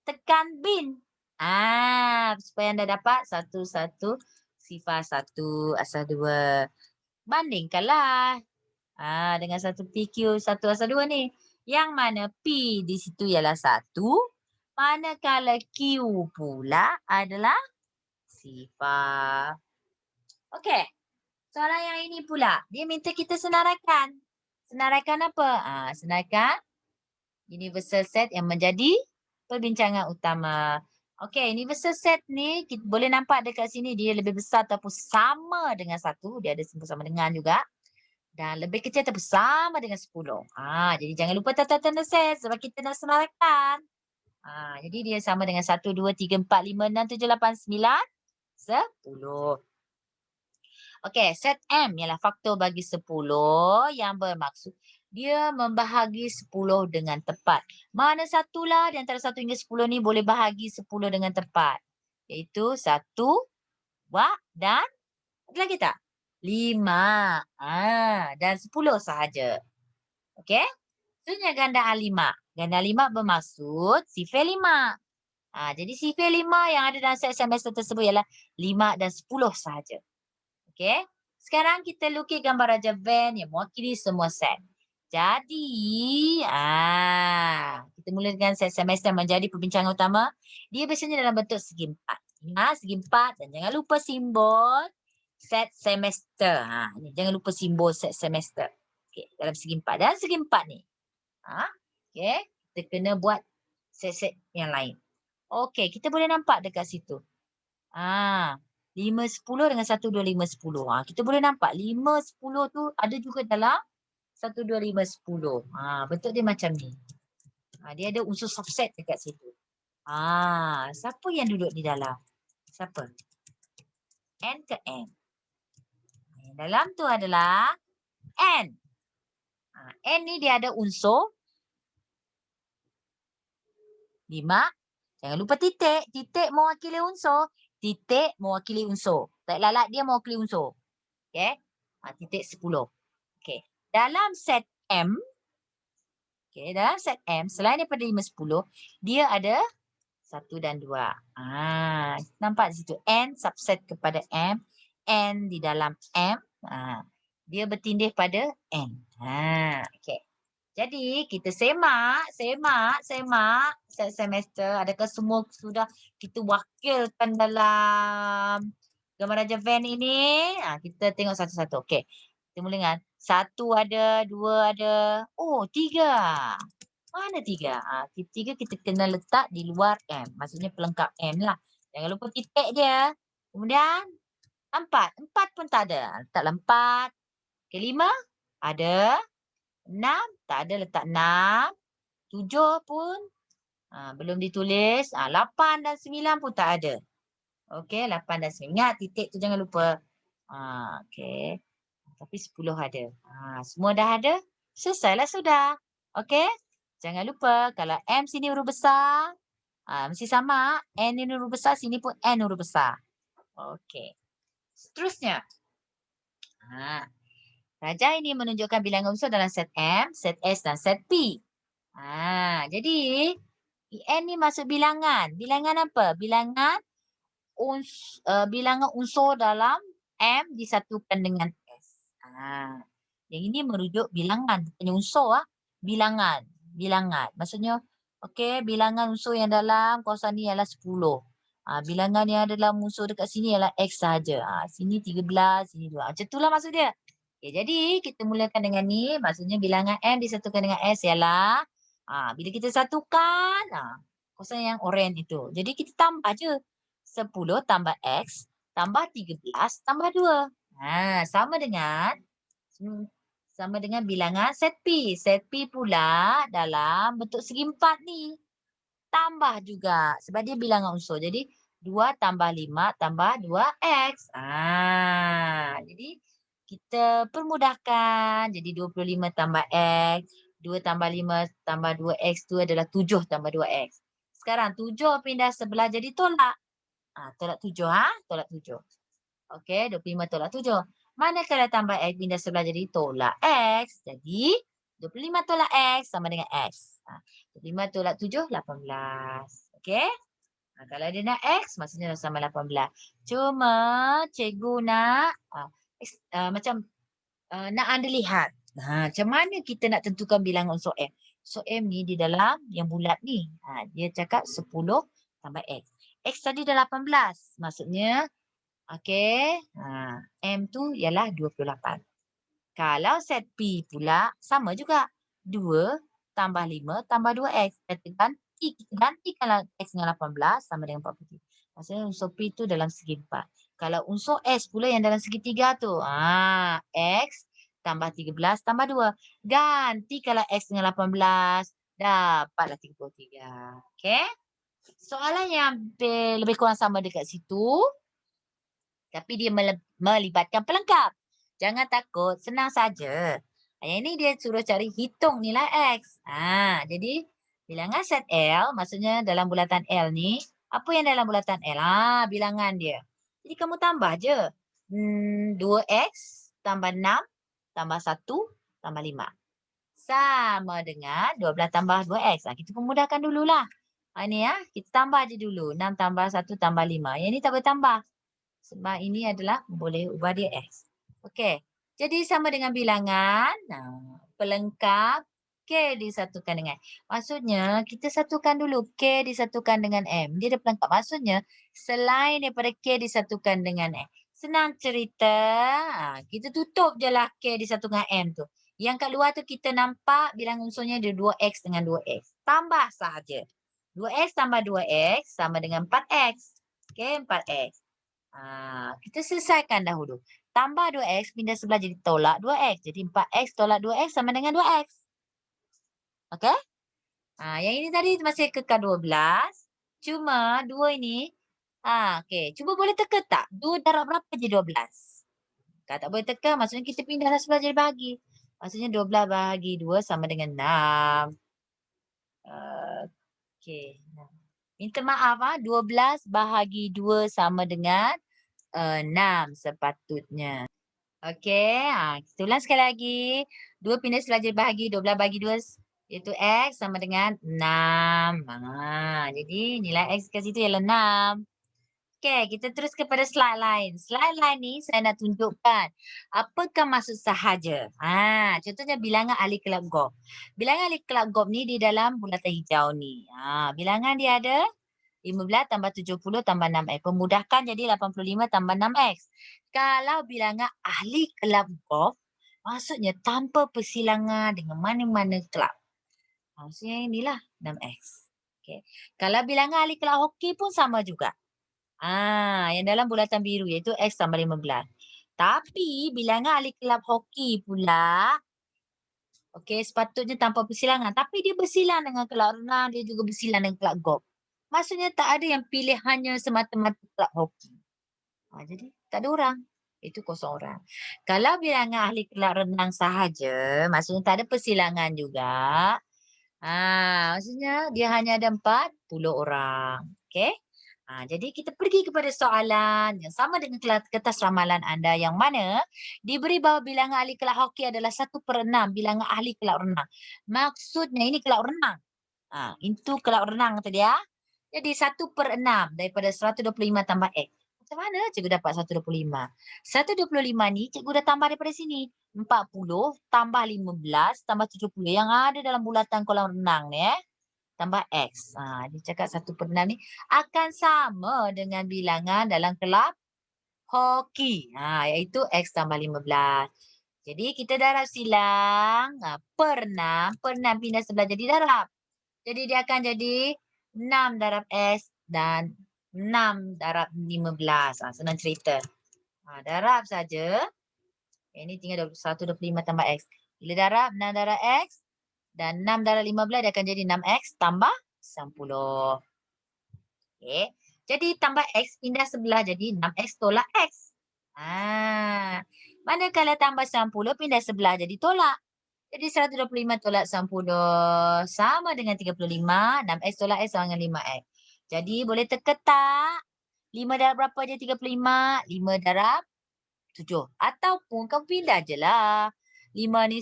Speaker 1: tekan bin. Supaya anda dapat 11 sifar 1 asas 2. Bandingkanlah dengan 1 PQ 1 asas 2 ni. Yang mana P di situ ialah 1, manakala Q pula adalah sifar. Okey. Soalan yang ini pula, dia minta kita senaraikan. Senaraikan apa? Senaraikan universal set yang menjadi perbincangan utama. Okey, universal set ni kita boleh nampak dekat sini dia lebih besar ataupun sama dengan 1. Dia ada simbol sama dengan juga. Dan lebih kecil ataupun sama dengan 10. Jadi jangan lupa tanda-tanda set sebab kita nak senaraikan. Jadi dia sama dengan 1, 2, 3, 4, 5, 6, 7, 8, 9, 10. Okey, set M ialah faktor bagi 10 yang bermaksud Dia membahagi 10 dengan tepat. Mana satulah di antara 1 hingga 10 ni boleh bahagi 10 dengan tepat? Iaitu 1, 2 dan ada lagi tak? 5. Dan 10 sahaja. Okey? Maksudnya gandaan 5. Gandaan 5 bermaksud sifar 5. Jadi sifar 5 yang ada dalam set semester tersebut ialah 5 dan 10 sahaja. Okey? Sekarang kita lukis gambar Raja Van yang mewakili semua set. Jadi, kita mula dengan set semester menjadi perbincangan utama. Dia biasanya dalam bentuk segi empat. Segi empat dan jangan lupa simbol set semester. Ini jangan lupa simbol set semester. Okey, dalam segi empat. Dan segi empat ni. Okey, kita kena buat set-set yang lain. Okey, kita boleh nampak dekat situ. 5, 10 dengan 1, 2, 5, 10. Kita boleh nampak 5, 10 tu ada juga dalam 1, 2, 5, 10. Bentuk dia macam ni. Dia ada unsur subset dekat situ. Siapa yang duduk di dalam? Siapa? N ke N? Yang dalam tu adalah N. N ni dia ada unsur 5. Jangan lupa titik. Titik mewakili unsur. Titik mewakili unsur. Tak lalat dia mewakili unsur. Okey. Titik 10. Okey. Dalam set M, dalam set M, selain daripada 5, 10, dia ada 1 dan 2. Nampak di situ. N subset kepada M. N di dalam M. Dia bertindih pada N. Okey. Jadi kita semak set semester. Adakah semua sudah kita wakilkan dalam gambar Raja Van ini? Kita tengok satu-satu. Okey. Kita mula dengan 1 ada, 2 ada. 3. Mana 3? 3 kita kena letak di luar M. Maksudnya pelengkap M lah. Jangan lupa titik dia. Kemudian 4. 4 pun tak ada. Letaklah 4. Okey, 5 ada. 6 tak ada, letak 6. 7 pun belum ditulis. 8 dan 9 pun tak ada. Okey, 8 dan 9. Ingat titik tu jangan lupa. Okey. Tapi 10 ada. Semua dah ada. Selesailah sudah. Okey. Jangan lupa kalau M sini huruf besar. Mesti sama. N ni huruf besar, sini pun N huruf besar. Okey. Seterusnya. Raja ini menunjukkan bilangan unsur dalam set M, set S dan set P. Jadi N ni masuk bilangan. Bilangan apa? Bilangan unsur dalam M disatukan dengan S. Yang ini merujuk bilangan, bukannya unsur. Bilangan. Maksudnya, okey, bilangan unsur yang dalam kawasan ni ialah 10. Bilangan yang ada dalam unsur dekat sini ialah X sahaja. Sini 13, sini 2. Macam itulah maksud dia. Okay, jadi kita mulakan dengan ni, maksudnya bilangan M disatukan dengan S ialah, bila kita satukan, kawasan yang oranye itu. Jadi kita tambah je. 10 tambah X tambah 13 tambah 2. Sama dengan bilangan set P. Set P pula dalam bentuk segi empat ni. Tambah juga sebab dia bilangan unsur. Jadi 2 tambah 5 tambah 2X. Jadi kita permudahkan. Jadi 25 tambah X. 2 tambah 5 tambah 2X tu adalah 7 tambah 2X. Sekarang 7 pindah sebelah jadi tolak. Tolak 7. Tolak 7. Okey, 25 tolak 7. Manakala tambah X pindah sebelah jadi tolak X. Jadi 25 tolak X sama dengan X. 25 tolak 7, 18. Okey. Kalau dia nak X, maksudnya sama 18. Cuma cikgu nak nak anda lihat. Macam mana kita nak tentukan bilangan unsur M. Unsur M ni di dalam yang bulat ni. Dia cakap 10 tambah X. X tadi dah 18. Maksudnya, okey, M tu ialah 28. Kalau set P pula, sama juga. 2 tambah 5 tambah 2X. Kita gantikanlah X dengan 18 sama dengan 43. Maksudnya unsur P tu dalam segi 4. Kalau unsur S pula yang dalam segi 3 tu. X tambah 13 tambah 2. Gantikanlah X dengan 18. Dapatlah 33. Okey. Soalan yang lebih kurang sama dekat situ. Tapi dia melibatkan pelengkap. Jangan takut, senang saja. Yang ini dia suruh cari hitung nilai X. Jadi bilangan set L, maksudnya dalam bulatan L ni, apa yang dalam bulatan L? Bilangan dia. Jadi kamu tambah je. 2X tambah 6 tambah 1 tambah 5. Sama dengan 12 tambah 2X. Kita pemudahkan dululah. Ini ya, kita tambah je dulu. 6 tambah 1 tambah 5. Yang ini tak boleh tambah. Sebab ini adalah boleh ubah dia X. Okey. Jadi sama dengan bilangan. Pelengkap K disatukan dengan. Maksudnya kita satukan dulu K disatukan dengan M. Dia ada pelengkap. Maksudnya selain daripada K disatukan dengan M. Senang cerita. Kita tutup je lah K disatukan M tu. Yang kat luar tu kita nampak bilangan unsurnya ada 2X dengan 2X. Tambah sahaja. 2X tambah 2X sama dengan 4X. Okey, 4X. Kita selesaikan dahulu. Tambah 2X, pindah sebelah jadi tolak 2X. Jadi 4X tolak 2X sama dengan 2X. Okey? Yang ini tadi masih kekal 12. Cuma 2 ini, okey. Cuba boleh teka tak? 2 darab berapa je 12? Kalau tak boleh teka, maksudnya kita pindahlah sebelah jadi bahagi. Maksudnya 12 bahagi 2 sama dengan 6. Okey. Minta maaf, 12 bahagi 2 sama dengan 6 sepatutnya. Okey, kita ulang sekali lagi. 2 pindah sebelah jadi bahagi, 12 bagi 2 iaitu X sama dengan 6. Jadi nilai X kat situ ialah 6. Okey, kita terus kepada slide lain. Slide lain ni saya nak tunjukkan apakah maksud sahaja. Contohnya bilangan ahli kelab golf. Bilangan ahli kelab golf ni di dalam bulatan hijau ni. Bilangan dia ada 15 tambah 70 tambah 6X. Pemudahkan jadi 85 tambah 6X. Kalau bilangan ahli kelab golf, maksudnya tanpa persilangan dengan mana-mana kelab. Maksudnya inilah 6X. Okay. Kalau bilangan ahli kelab hoki pun sama juga. Yang dalam bulatan biru iaitu X tambah 15. Tapi bilangan ahli kelab hoki pula, okey, sepatutnya tanpa persilangan. Tapi dia bersilang dengan kelab renang, dia juga bersilang dengan kelab golf. Maksudnya tak ada yang pilihannya semata-mata kelab hoki. Jadi tak ada orang. Itu kosong orang. Kalau bilangan ahli kelab renang sahaja, maksudnya tak ada persilangan juga. Maksudnya dia hanya ada 40 orang. Okey? Jadi kita pergi kepada soalan yang sama dengan kertas ramalan anda yang mana diberi bahawa bilangan ahli kelab hoki adalah 1/6 bilangan ahli kelab renang. Maksudnya ini kelab renang. Itu kelab renang tadi ya. Jadi 1/6 daripada 125 tambah X. Macam mana cikgu dapat 125? 125 ni cikgu dah tambah daripada sini. 40 tambah 15 tambah 70 yang ada dalam bulatan kolam renang ni tambah X. Dia cakap 1/6 ni akan sama dengan bilangan dalam kelab hoki. Iaitu X tambah 15. Jadi kita darab silang. Per 6 pindah sebelah jadi darab. Jadi dia akan jadi 6 darab S dan 6 darab 15. Senang cerita. Darab saja. Ini tinggal 125 tambah X. Bila darab 6 darab X dan 6 darab 15 dia akan jadi 6X tambah 90. Okey. Jadi tambah X pindah sebelah jadi 6X tolak X. Manakala tambah 90 pindah sebelah jadi tolak. Jadi 125 tolak 90 sama dengan 35. 6X tolak X sama dengan 5X. Jadi boleh teka tak? 5 darab berapa je 35? 5 darab 7. Ataupun kau pindah je lah. 5 ni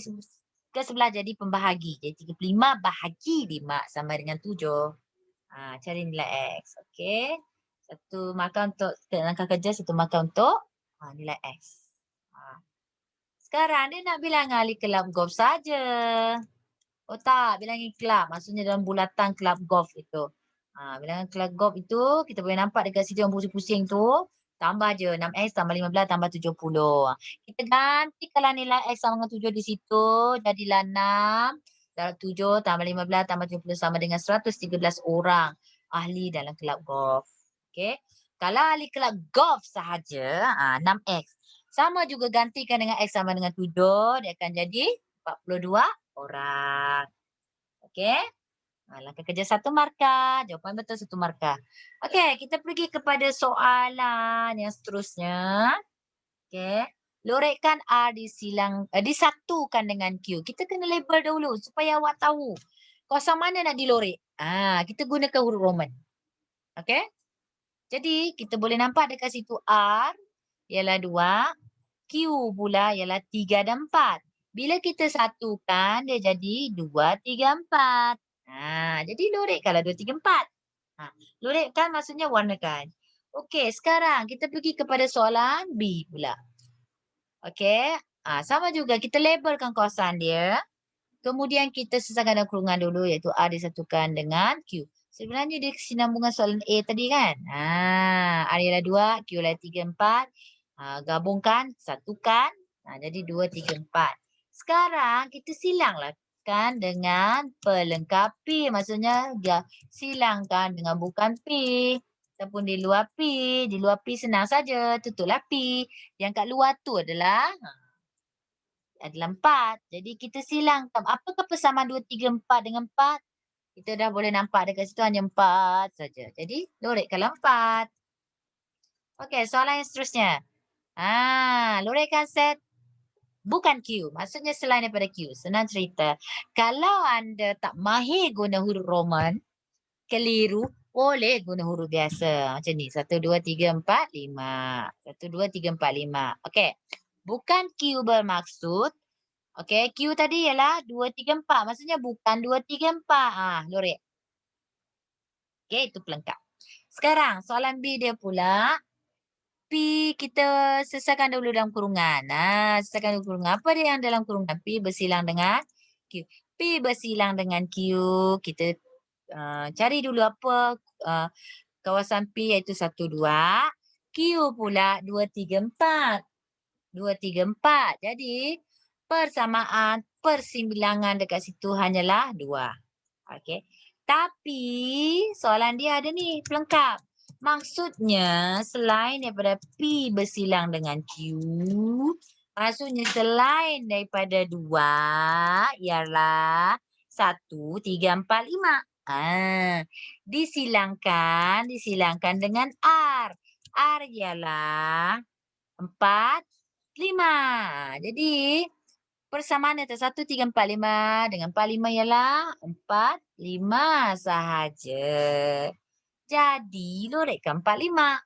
Speaker 1: ke sebelah jadi pembahagi. Jadi 35 bahagi 5 sama dengan 7. Cari nilai X. Okey. Satu markah untuk langkah kerja, satu markah untuk nilai X. Sekarang dia nak bilang ahli kelab golf saja. Oh tak, bilangan kelab. Maksudnya dalam bulatan kelab golf itu. Bilangan kelab golf itu kita boleh nampak dekat situ yang pusing-pusing tu. Tambah je 6X tambah 15 tambah 70. Kita gantikanlah nilai X sama dengan 7 di situ. Jadilah 6 darab 7 tambah 15 tambah 70 sama dengan 113 orang ahli dalam kelab golf. Okey. Kalau ahli kelab golf sahaja, 6X. Sama juga gantikan dengan X sama dengan 7. Dia akan jadi 42 orang. Okey. Langkah kerja 1 markah. Jawapan betul 1 markah. Okey, kita pergi kepada soalan yang seterusnya. Okey. Lorekkan R disatukan dengan Q. Kita kena label dahulu supaya awak tahu kawasan mana nak dilorek. Kita gunakan huruf Roman. Okey? Jadi, kita boleh nampak dekat situ R ialah 2, Q pula ialah 3 dan 4. Bila kita satukan, dia jadi 2, 3, 4. Jadi lorekkanlah 2, 3, 4. Lorekkan maksudnya warnakan. Okey, sekarang kita pergi kepada soalan B pula. Okey, sama juga kita labelkan kawasan dia. Kemudian kita selesaikan dalam kurungan dulu iaitu R disatukan dengan Q. Sebenarnya dia kesinambungan soalan A tadi kan. R ialah 2, Q ialah 3, 4. Gabungkan, satukan. Jadi 2, 3, 4. Sekarang kita silanglah kan dengan pelengkapi. Maksudnya dia silangkan dengan bukan P. Ataupun di luar P. Di luar P senang saja. Tutuplah P. Yang kat luar tu adalah 4. Jadi kita silangkan. Apakah persamaan 2, 3, 4 dengan 4? Kita dah boleh nampak dekat situ hanya 4 saja. Jadi lorekkanlah 4. Okey, soalan yang seterusnya. Lorekkan set bukan Q. Maksudnya selain daripada Q. Senang cerita. Kalau anda tak mahir guna huruf Roman, keliru, boleh guna huruf biasa. Macam ni. 1, 2, 3, 4, 5. 1, 2, 3, 4, 5. Okey. Bukan Q bermaksud. Okey. Q tadi ialah 2, 3, 4. Maksudnya bukan 2, 3, 4. Lorek. Okey. Itu pelengkap. Sekarang soalan B dia pula. P kita selesaikan dulu dalam kurungan. Selesaikan dulu kurungan. Apa dia yang dalam kurungan? P bersilang dengan Q. P bersilang dengan Q. Kita cari dulu apa kawasan P iaitu 1, 2. Q pula 2, 3, 4. 2, 3, 4. Jadi persamaan persimbilangan dekat situ hanyalah 2. Okey. Tapi soalan dia ada ni pelengkap. Maksudnya selain daripada P bersilang dengan Q, maksudnya selain daripada 2 ialah 1, 3, 4, 5. Disilangkan dengan R. R ialah 4, 5. Jadi persamaan itu 1, 3, 4, 5 dengan 4, 5 ialah 4, 5 sahaja. Jadi lorekkan 4, 5.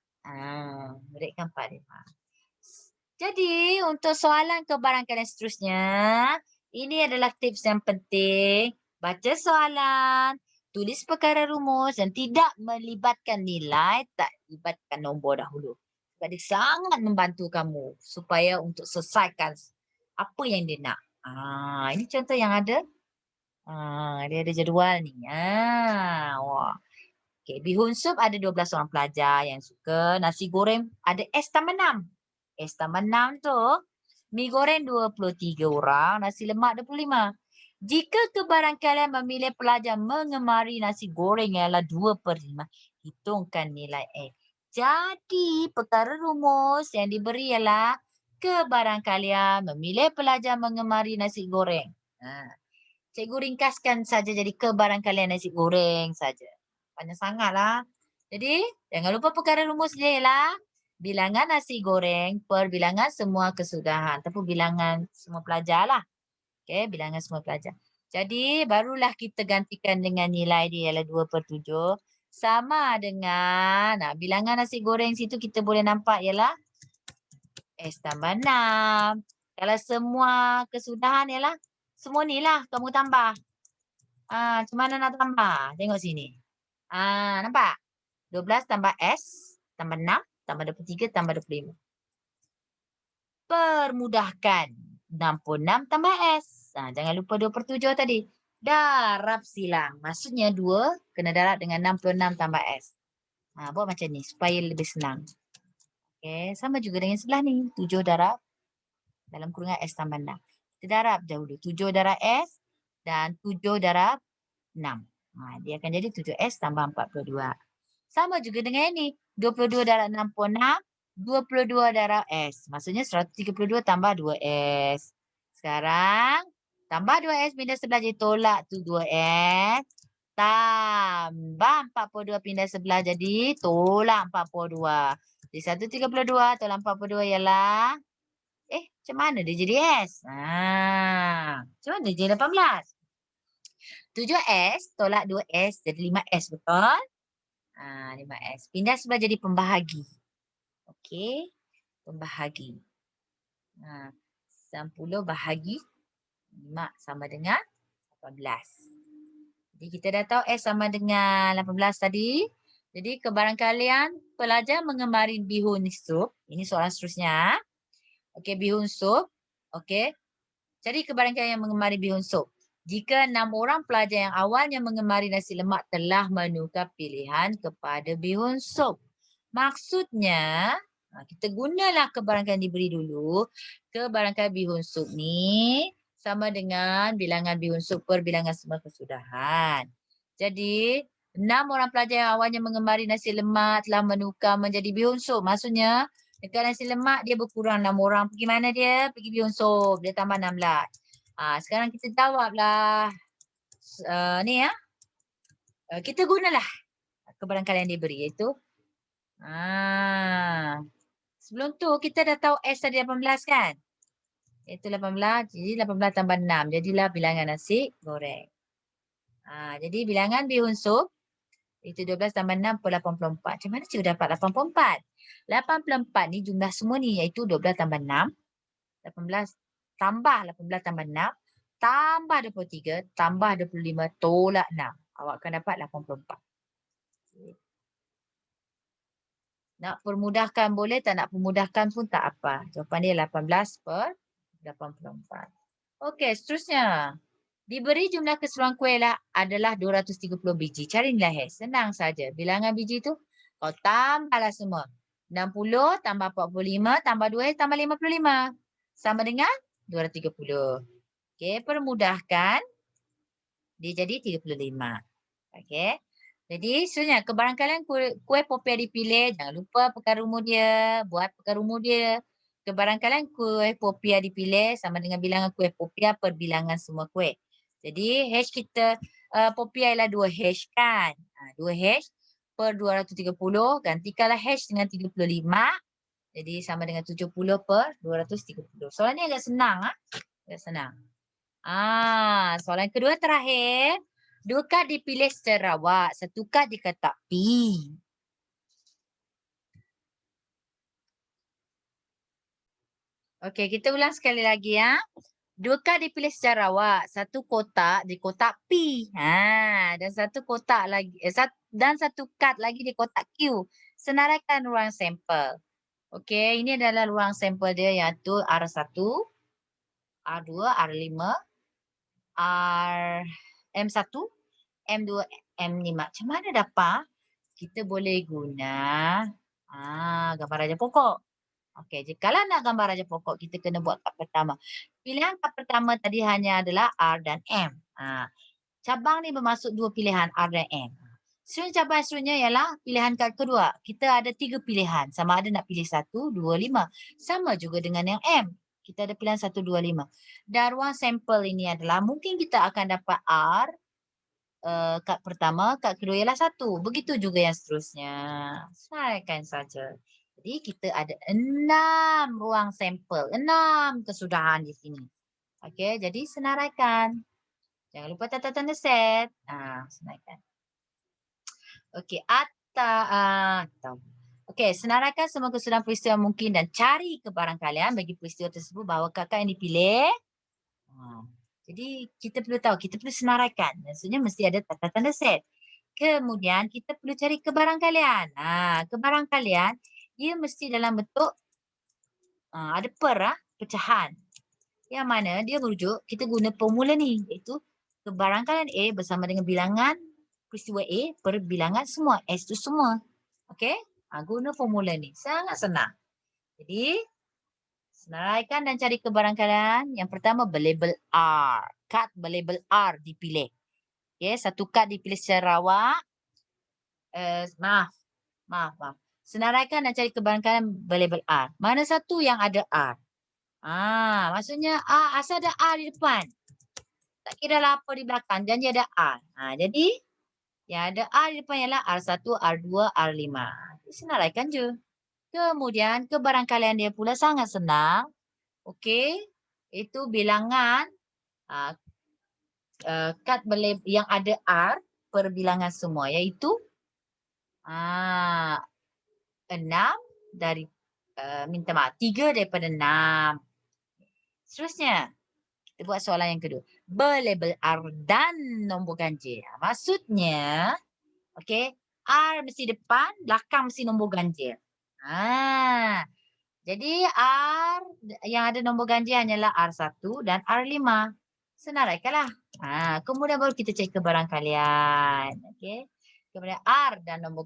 Speaker 1: Lorekkan 4, 5. Jadi untuk soalan kebarangkalian seterusnya, ini adalah tips yang penting. Baca soalan, tulis perkara rumus dan tidak melibatkan nilai, tak libatkan nombor dahulu. Sebab dia sangat membantu kamu supaya untuk selesaikan apa yang dia nak. Ini contoh yang ada. Dia ada jadual ni. Wah. Okay, bihun sup ada 12 orang pelajar yang suka. Nasi goreng ada S tambah 6. S tambah 6 tu, mi goreng 23 orang, nasi lemak 25. Jika kebarangkalian memilih pelajar mengemari nasi goreng ialah 2/5, hitungkan nilai X. Jadi, perkara rumus yang diberi ialah kebarangkalian memilih pelajar mengemari nasi goreng. Cikgu ringkaskan saja jadi kebarangkalian nasi goreng saja. Banyak sangatlah. Jadi, jangan lupa perkara rumus dia ialah bilangan nasi goreng per bilangan semua kesudahan. Ataupun bilangan semua pelajar lah. Okay, bilangan semua pelajar. Jadi, barulah kita gantikan dengan nilai dia ialah 2/7. Sama dengan bilangan nasi goreng situ kita boleh nampak ialah S tambah 6. Kalau semua kesudahan ialah semua ni lah kamu tambah. Macam mana nak tambah? Tengok sini. Nampak? 12 tambah S tambah 6 tambah 23 tambah 25. Permudahkan. 66 tambah S. Jangan lupa 2/7 tadi. Darab silang. Maksudnya 2 kena darab dengan 66 tambah S. Buat macam ni supaya lebih senang. Okay, sama juga dengan sebelah ni. 7 darab dalam kurungan S tambah 6. Kita darab dahulu. 7 darab S dan 7 darab 6. Dia akan jadi 7S tambah 42. Sama juga dengan ini. 22 darab 66, 22 darab S. Maksudnya 132 tambah 2S. Sekarang, tambah 2S pindah sebelah jadi tolak tu 2S. Tambah 42 pindah sebelah jadi tolak 42. Jadi 132 tolak 42 ialah Macam mana dia jadi S? Macam mana dia jadi 18? 7S tolak 2S jadi 5S, betul? 5S. Pindah sebelah jadi pembahagi. Okey, pembahagi. 90 bahagi 5 sama dengan 18. Jadi kita dah tahu S sama dengan 18 tadi. Jadi kebarangkalian pelajar mengemari bihun sup. Ini soalan seterusnya. Okey, bihun sup. Okey. Cari kebarangkalian yang mengemari bihun sup. Jika 6 orang pelajar yang awalnya mengemari nasi lemak telah menukar pilihan kepada bihun sup. Maksudnya, kita gunalah kebarangkalian diberi dulu. Kebarangkalian bihun sup ni sama dengan bilangan bihun sup per bilangan semua kesudahan. Jadi, 6 orang pelajar yang awalnya mengemari nasi lemak telah menukar menjadi bihun sup. Maksudnya, dekat nasi lemak dia berkurang 6 orang. Pergi mana dia? Pergi bihun sup. Dia tambah 16. Sekarang kita jawablah. Kita gunalah kebarangkalian yang diberi iaitu. Sebelum tu kita dah tahu S tadi 18 kan? Iaitu 18. Jadi 18 tambah 6. Jadilah bilangan nasi goreng. Jadi bilangan bihun sup itu 12 tambah 6 per 84. Macam mana cikgu dapat 84? 84 ni jumlah semua ni iaitu 12 tambah 6. 18 tambah 18 tambah 6. Tambah 23. Tambah 25. Tolak 6. Awak akan dapat 84. Nak permudahkan boleh, tak nak permudahkan pun tak apa. Jawapan dia 18 per 84. Okey, seterusnya. Diberi jumlah keseluruhan kuih adalah 230 biji. Cari nilai H. Senang saja. Bilangan biji tu kau tambahlah semua. 60 tambah 45 tambah 2 tambah 55. Sama dengan 230. Okey, permudahkan. Dia jadi 35. Okey. Jadi sebenarnya kebarangkalian kuih popiah dipilih, jangan lupa pekara umur dia, buat pekara umur dia. Kebarangkalian kuih popiah dipilih sama dengan bilangan kuih popiah per bilangan semua kuih. Jadi H kita popiah ialah 2H kan. 2H per 230, gantikanlah H dengan 35. Jadi sama dengan 70 per 230. Soalan ni agak senang. Agak senang. Soalan kedua terakhir. 2 kad dipilih secara rawak, 1 kad diketak P. Okey, kita ulang sekali lagi ya. 2 kad dipilih secara rawak, 1 kotak di kotak P. Dan 1 kotak lagi dan 1 kad lagi di kotak Q. Senaraikan ruang sampel. Okey, ini adalah ruang sampel dia iaitu R1, R2, R5, M1, M2, M5. Macam mana dapat? Kita boleh guna gambar raja pokok. Okey, jikalau nak gambar raja pokok, kita kena buat kad pertama. Pilihan kad pertama tadi hanya adalah R dan M. Cabang ni bermaksud 2 pilihan R dan M. Cabang seterusnya ialah pilihan kad kedua. Kita ada 3 pilihan. Sama ada nak pilih 1, 2, 5. Sama juga dengan yang M. Kita ada pilihan 1, 2, 5. Dan ruang sampel ini adalah mungkin kita akan dapat R, kad pertama, kad kedua ialah 1. Begitu juga yang seterusnya. Selesaikan saja. Jadi kita ada 6 ruang sampel, 6 kesudahan di sini. Okey, jadi senaraikan. Jangan lupa tanda-tanda set. Senaraikan. Okey, atau. Okey, senaraikan semua kesudahan peristiwa mungkin dan cari kebarangkalian bagi peristiwa tersebut bahawa kakak yang dipilih. Jadi kita perlu tahu, kita perlu senaraikan. Maksudnya mesti ada tanda-tanda set. Kemudian kita perlu cari kebarangkalian. Kebarangkalian dia mesti dalam bentuk ada pecahan. Yang mana dia merujuk, kita guna formula ni iaitu kebarangkalian A bersama dengan bilangan peristiwa A per bilangan semua. S tu semua. Okey? Guna formula ni. Sangat senang. Jadi senaraikan dan cari kebarangkalian. Yang pertama berlabel R. Kad berlabel R dipilih. Okay, 1 kad dipilih secara rawak. Maaf. Senaraikan dan cari kebarangkalian berlabel R. Mana satu yang ada R? Maksudnya asal ada R di depan. Tak kira lah apa di belakang. Janji ada R. Jadi yang ada R di depan ialah R1, R2, R5. Senaraikan je. Kemudian kebarangkalian dia pula sangat senang. Okey, itu bilangan kad yang ada R perbilangan semua iaitu 6 dari minta maaf 3 daripada 6. Seterusnya, kita buat soalan yang kedua. Berlabel R dan nombor ganjil. Maksudnya, okey, R mesti depan, belakang mesti nombor ganjil. Jadi R yang ada nombor ganjil hanyalah R1 dan R5. Senaraikanlah. Kemudian baru kita cek kebarangkalian. Okey. Kemudian R dan nombor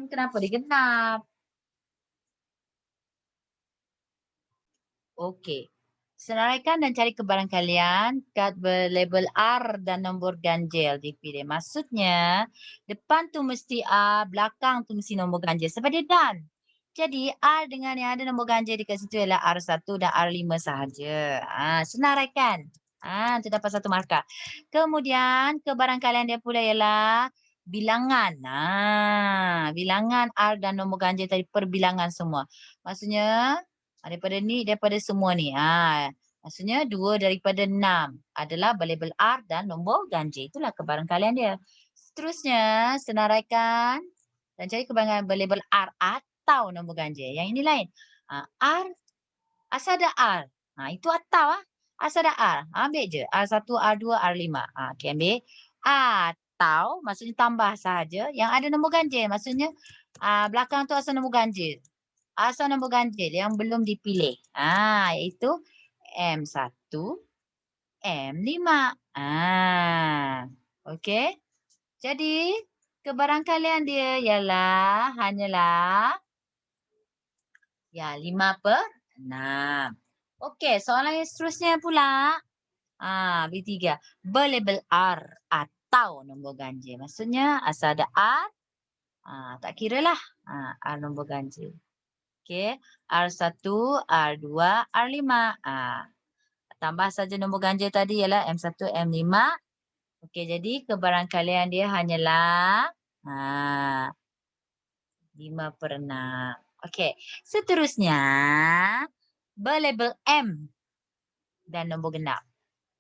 Speaker 1: kenapa dia genap? Okey. Senaraikan dan cari kebarangkalian kad berlabel R dan nombor ganjil dipilih. Maksudnya, depan tu mesti R, belakang tu mesti nombor ganjil sebab dia dan. Jadi, R dengan yang ada nombor ganjil dekat situ ialah R1 dan R5 sahaja. Senaraikan. Tu dapat 1 markah. Kemudian, kebarangkalian dia pula ialah bilangan. Bilangan R dan nombor ganjil tadi perbilangan semua. Maksudnya, daripada semua ni. Maksudnya 2 daripada 6 adalah berlabel R dan nombor ganjil. Itulah kebarangkalian dia. Seterusnya, senaraikan dan cari kebarangkalian berlabel R atau nombor ganjil. Yang ini lain. R, asal ada R. Itu atau. Asal ada R. Ambil je. R1, R2, R5. Okey, ambil. Atau, maksudnya tambah sahaja. Yang ada nombor ganjil. Maksudnya, belakang tu asal nombor ganjil. Asal nombor ganjil yang belum dipilih. Iaitu M1, M5. Okey. Jadi, kebarangkalian dia ialah hanyalah 5/6. Okey, soalan yang seterusnya pula. B3. Berlabel R atau nombor ganjil. Maksudnya asal ada R, tak kiralah. R nombor ganjil. Okey, R1, R2, R5. Tambah saja nombor ganjil tadi ialah M1, M5. Okey, jadi kebarangkalian dia hanyalah 5/6. Okey, seterusnya berlabel M dan nombor genap.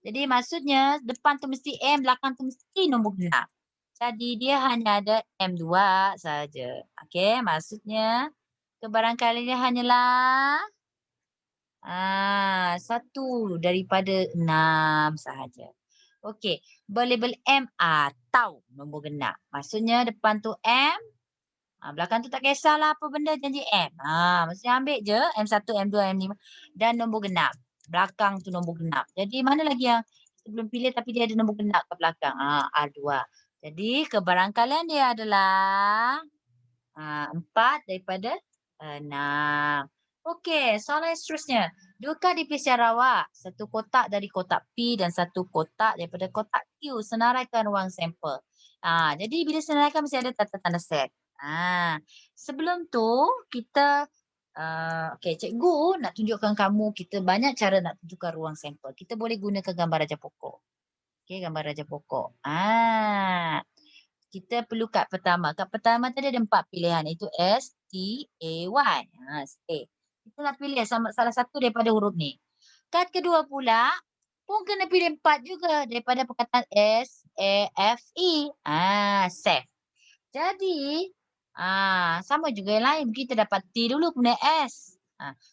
Speaker 1: Jadi maksudnya depan tu mesti M, belakang tu mesti nombor genap. Jadi dia hanya ada M2 saja. Okey, maksudnya kebarangkaliannya hanyalah 1 daripada 6 sahaja. Okey, berlabel M atau nombor genap. Maksudnya depan tu M, belakang tu tak kisahlah apa benda janji M. Maksudnya ambil je M1, M2, M5 dan nombor genap. Belakang tu nombor genap. Jadi mana lagi yang kita belum pilih tapi dia ada nombor genap kat belakang? R2. Jadi kebarangkalian dia adalah 4 daripada 6. Okey, soalan yang seterusnya. 2 kad dipilih secara rawak. 1 kotak dari kotak P dan 1 kotak daripada kotak Q. Senaraikan ruang sampel. Jadi bila senaraikan mesti ada tanda-tanda set. Sebelum tu kita okey, cikgu nak tunjukkan kamu kita banyak cara nak tunjukkan ruang sampel. Kita boleh gunakan gambar raja pokok. Okey, gambar raja pokok. Kita perlu kad pertama. Kad pertama tadi ada 4 pilihan iaitu S, T, A, Y. A. Kita nak pilih salah satu daripada huruf ni. Kad kedua pula pun kena pilih 4 juga daripada perkataan S, A, F, E. Safe. Jadi, sama juga yang lain. Mungkin kita dapat T dulu kemudian S.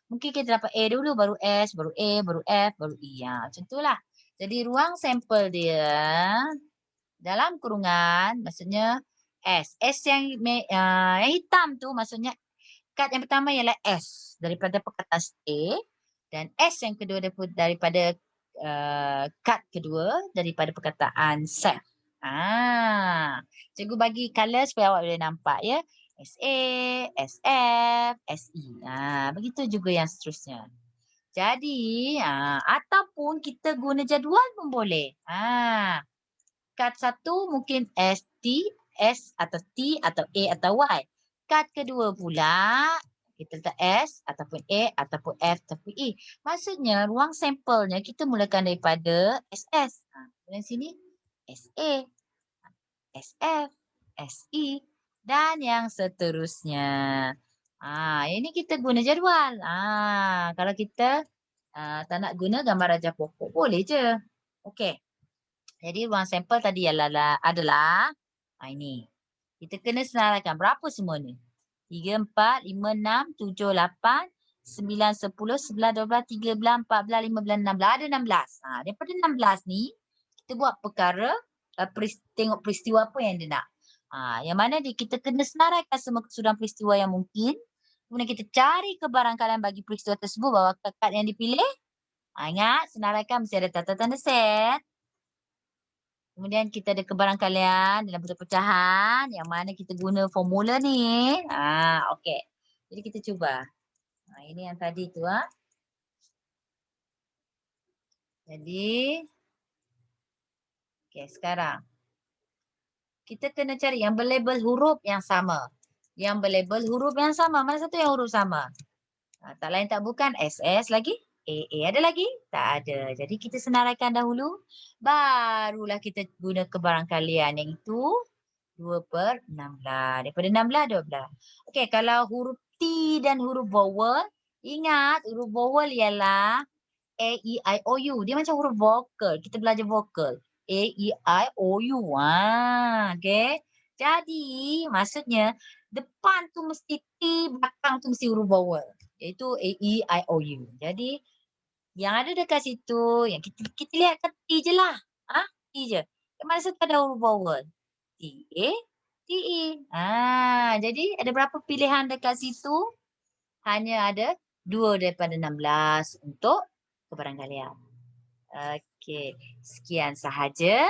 Speaker 1: Mungkin kita dapat A dulu baru S, baru A, baru F, baru E. Macam itulah. Jadi ruang sampel dia dalam kurungan maksudnya S. S yang hitam tu maksudnya kad yang pertama ialah S daripada perkataan A dan S yang kedua daripada kad kedua daripada perkataan set. Cikgu bagi colour supaya awak boleh nampak ya. SA, SF, SE. Begitu juga yang seterusnya. Jadi, ataupun kita guna jadual pun boleh. Kad satu mungkin ST, S atau T atau A atau Y. Kad kedua pula kita letak S ataupun A ataupun F ataupun E. Maksudnya ruang sampelnya kita mulakan daripada SS. Dari sini SA, SF, SE dan yang seterusnya. Ini kita guna jadual. Kalau kita Tak nak guna gambar rajah pokok, boleh je. Okey. Jadi ruang sampel tadi adalah ini. Kita kena senaraikan berapa semua ni? 3, 4, 5, 6, 7, 8, 9, 10, 11, 12, 13, 14, 15, 16. Ada 16. Daripada 16 ni, kita buat perkara, tengok peristiwa apa yang dia nak. Yang mana kita kena senaraikan semua keseluruhan peristiwa yang mungkin. Kemudian kita cari kebarangkalian bagi peristiwa tersebut bawah kad yang dipilih. Ingat, senaraikan mesti ada tanda-tanda set. Kemudian kita ada kebarangkalian dalam bentuk pecahan yang mana kita guna formula ni. Okey. Jadi kita cuba. Ini yang tadi tu. Jadi, okey sekarang. Kita kena cari yang berlabel huruf yang sama. Yang berlabel huruf yang sama. Mana satu yang huruf sama? Tak lain tak bukan SS lagi. AA ada lagi? Tak ada. Jadi kita senaraikan dahulu. Barulah kita guna kebarangkalian yang itu 2/16. Daripada 16, 12. Okey, kalau huruf T dan huruf vowel, ingat huruf vowel ialah A, E, I, O, U. Dia macam huruf vokal. Kita belajar vokal. A, E, I, O, U. Okey. Jadi, maksudnya depan tu mesti T, belakang tu mesti huruf vowel. Iaitu A, E, I, O, U. Jadi, yang ada dekat situ, yang kita lihat kan T je lah. T je. Mana satu ada huruf vowel? T, A, T, E. Jadi ada berapa pilihan dekat situ? Hanya ada 2 daripada 16 untuk kebarangkalian. Okey, sekian sahaja.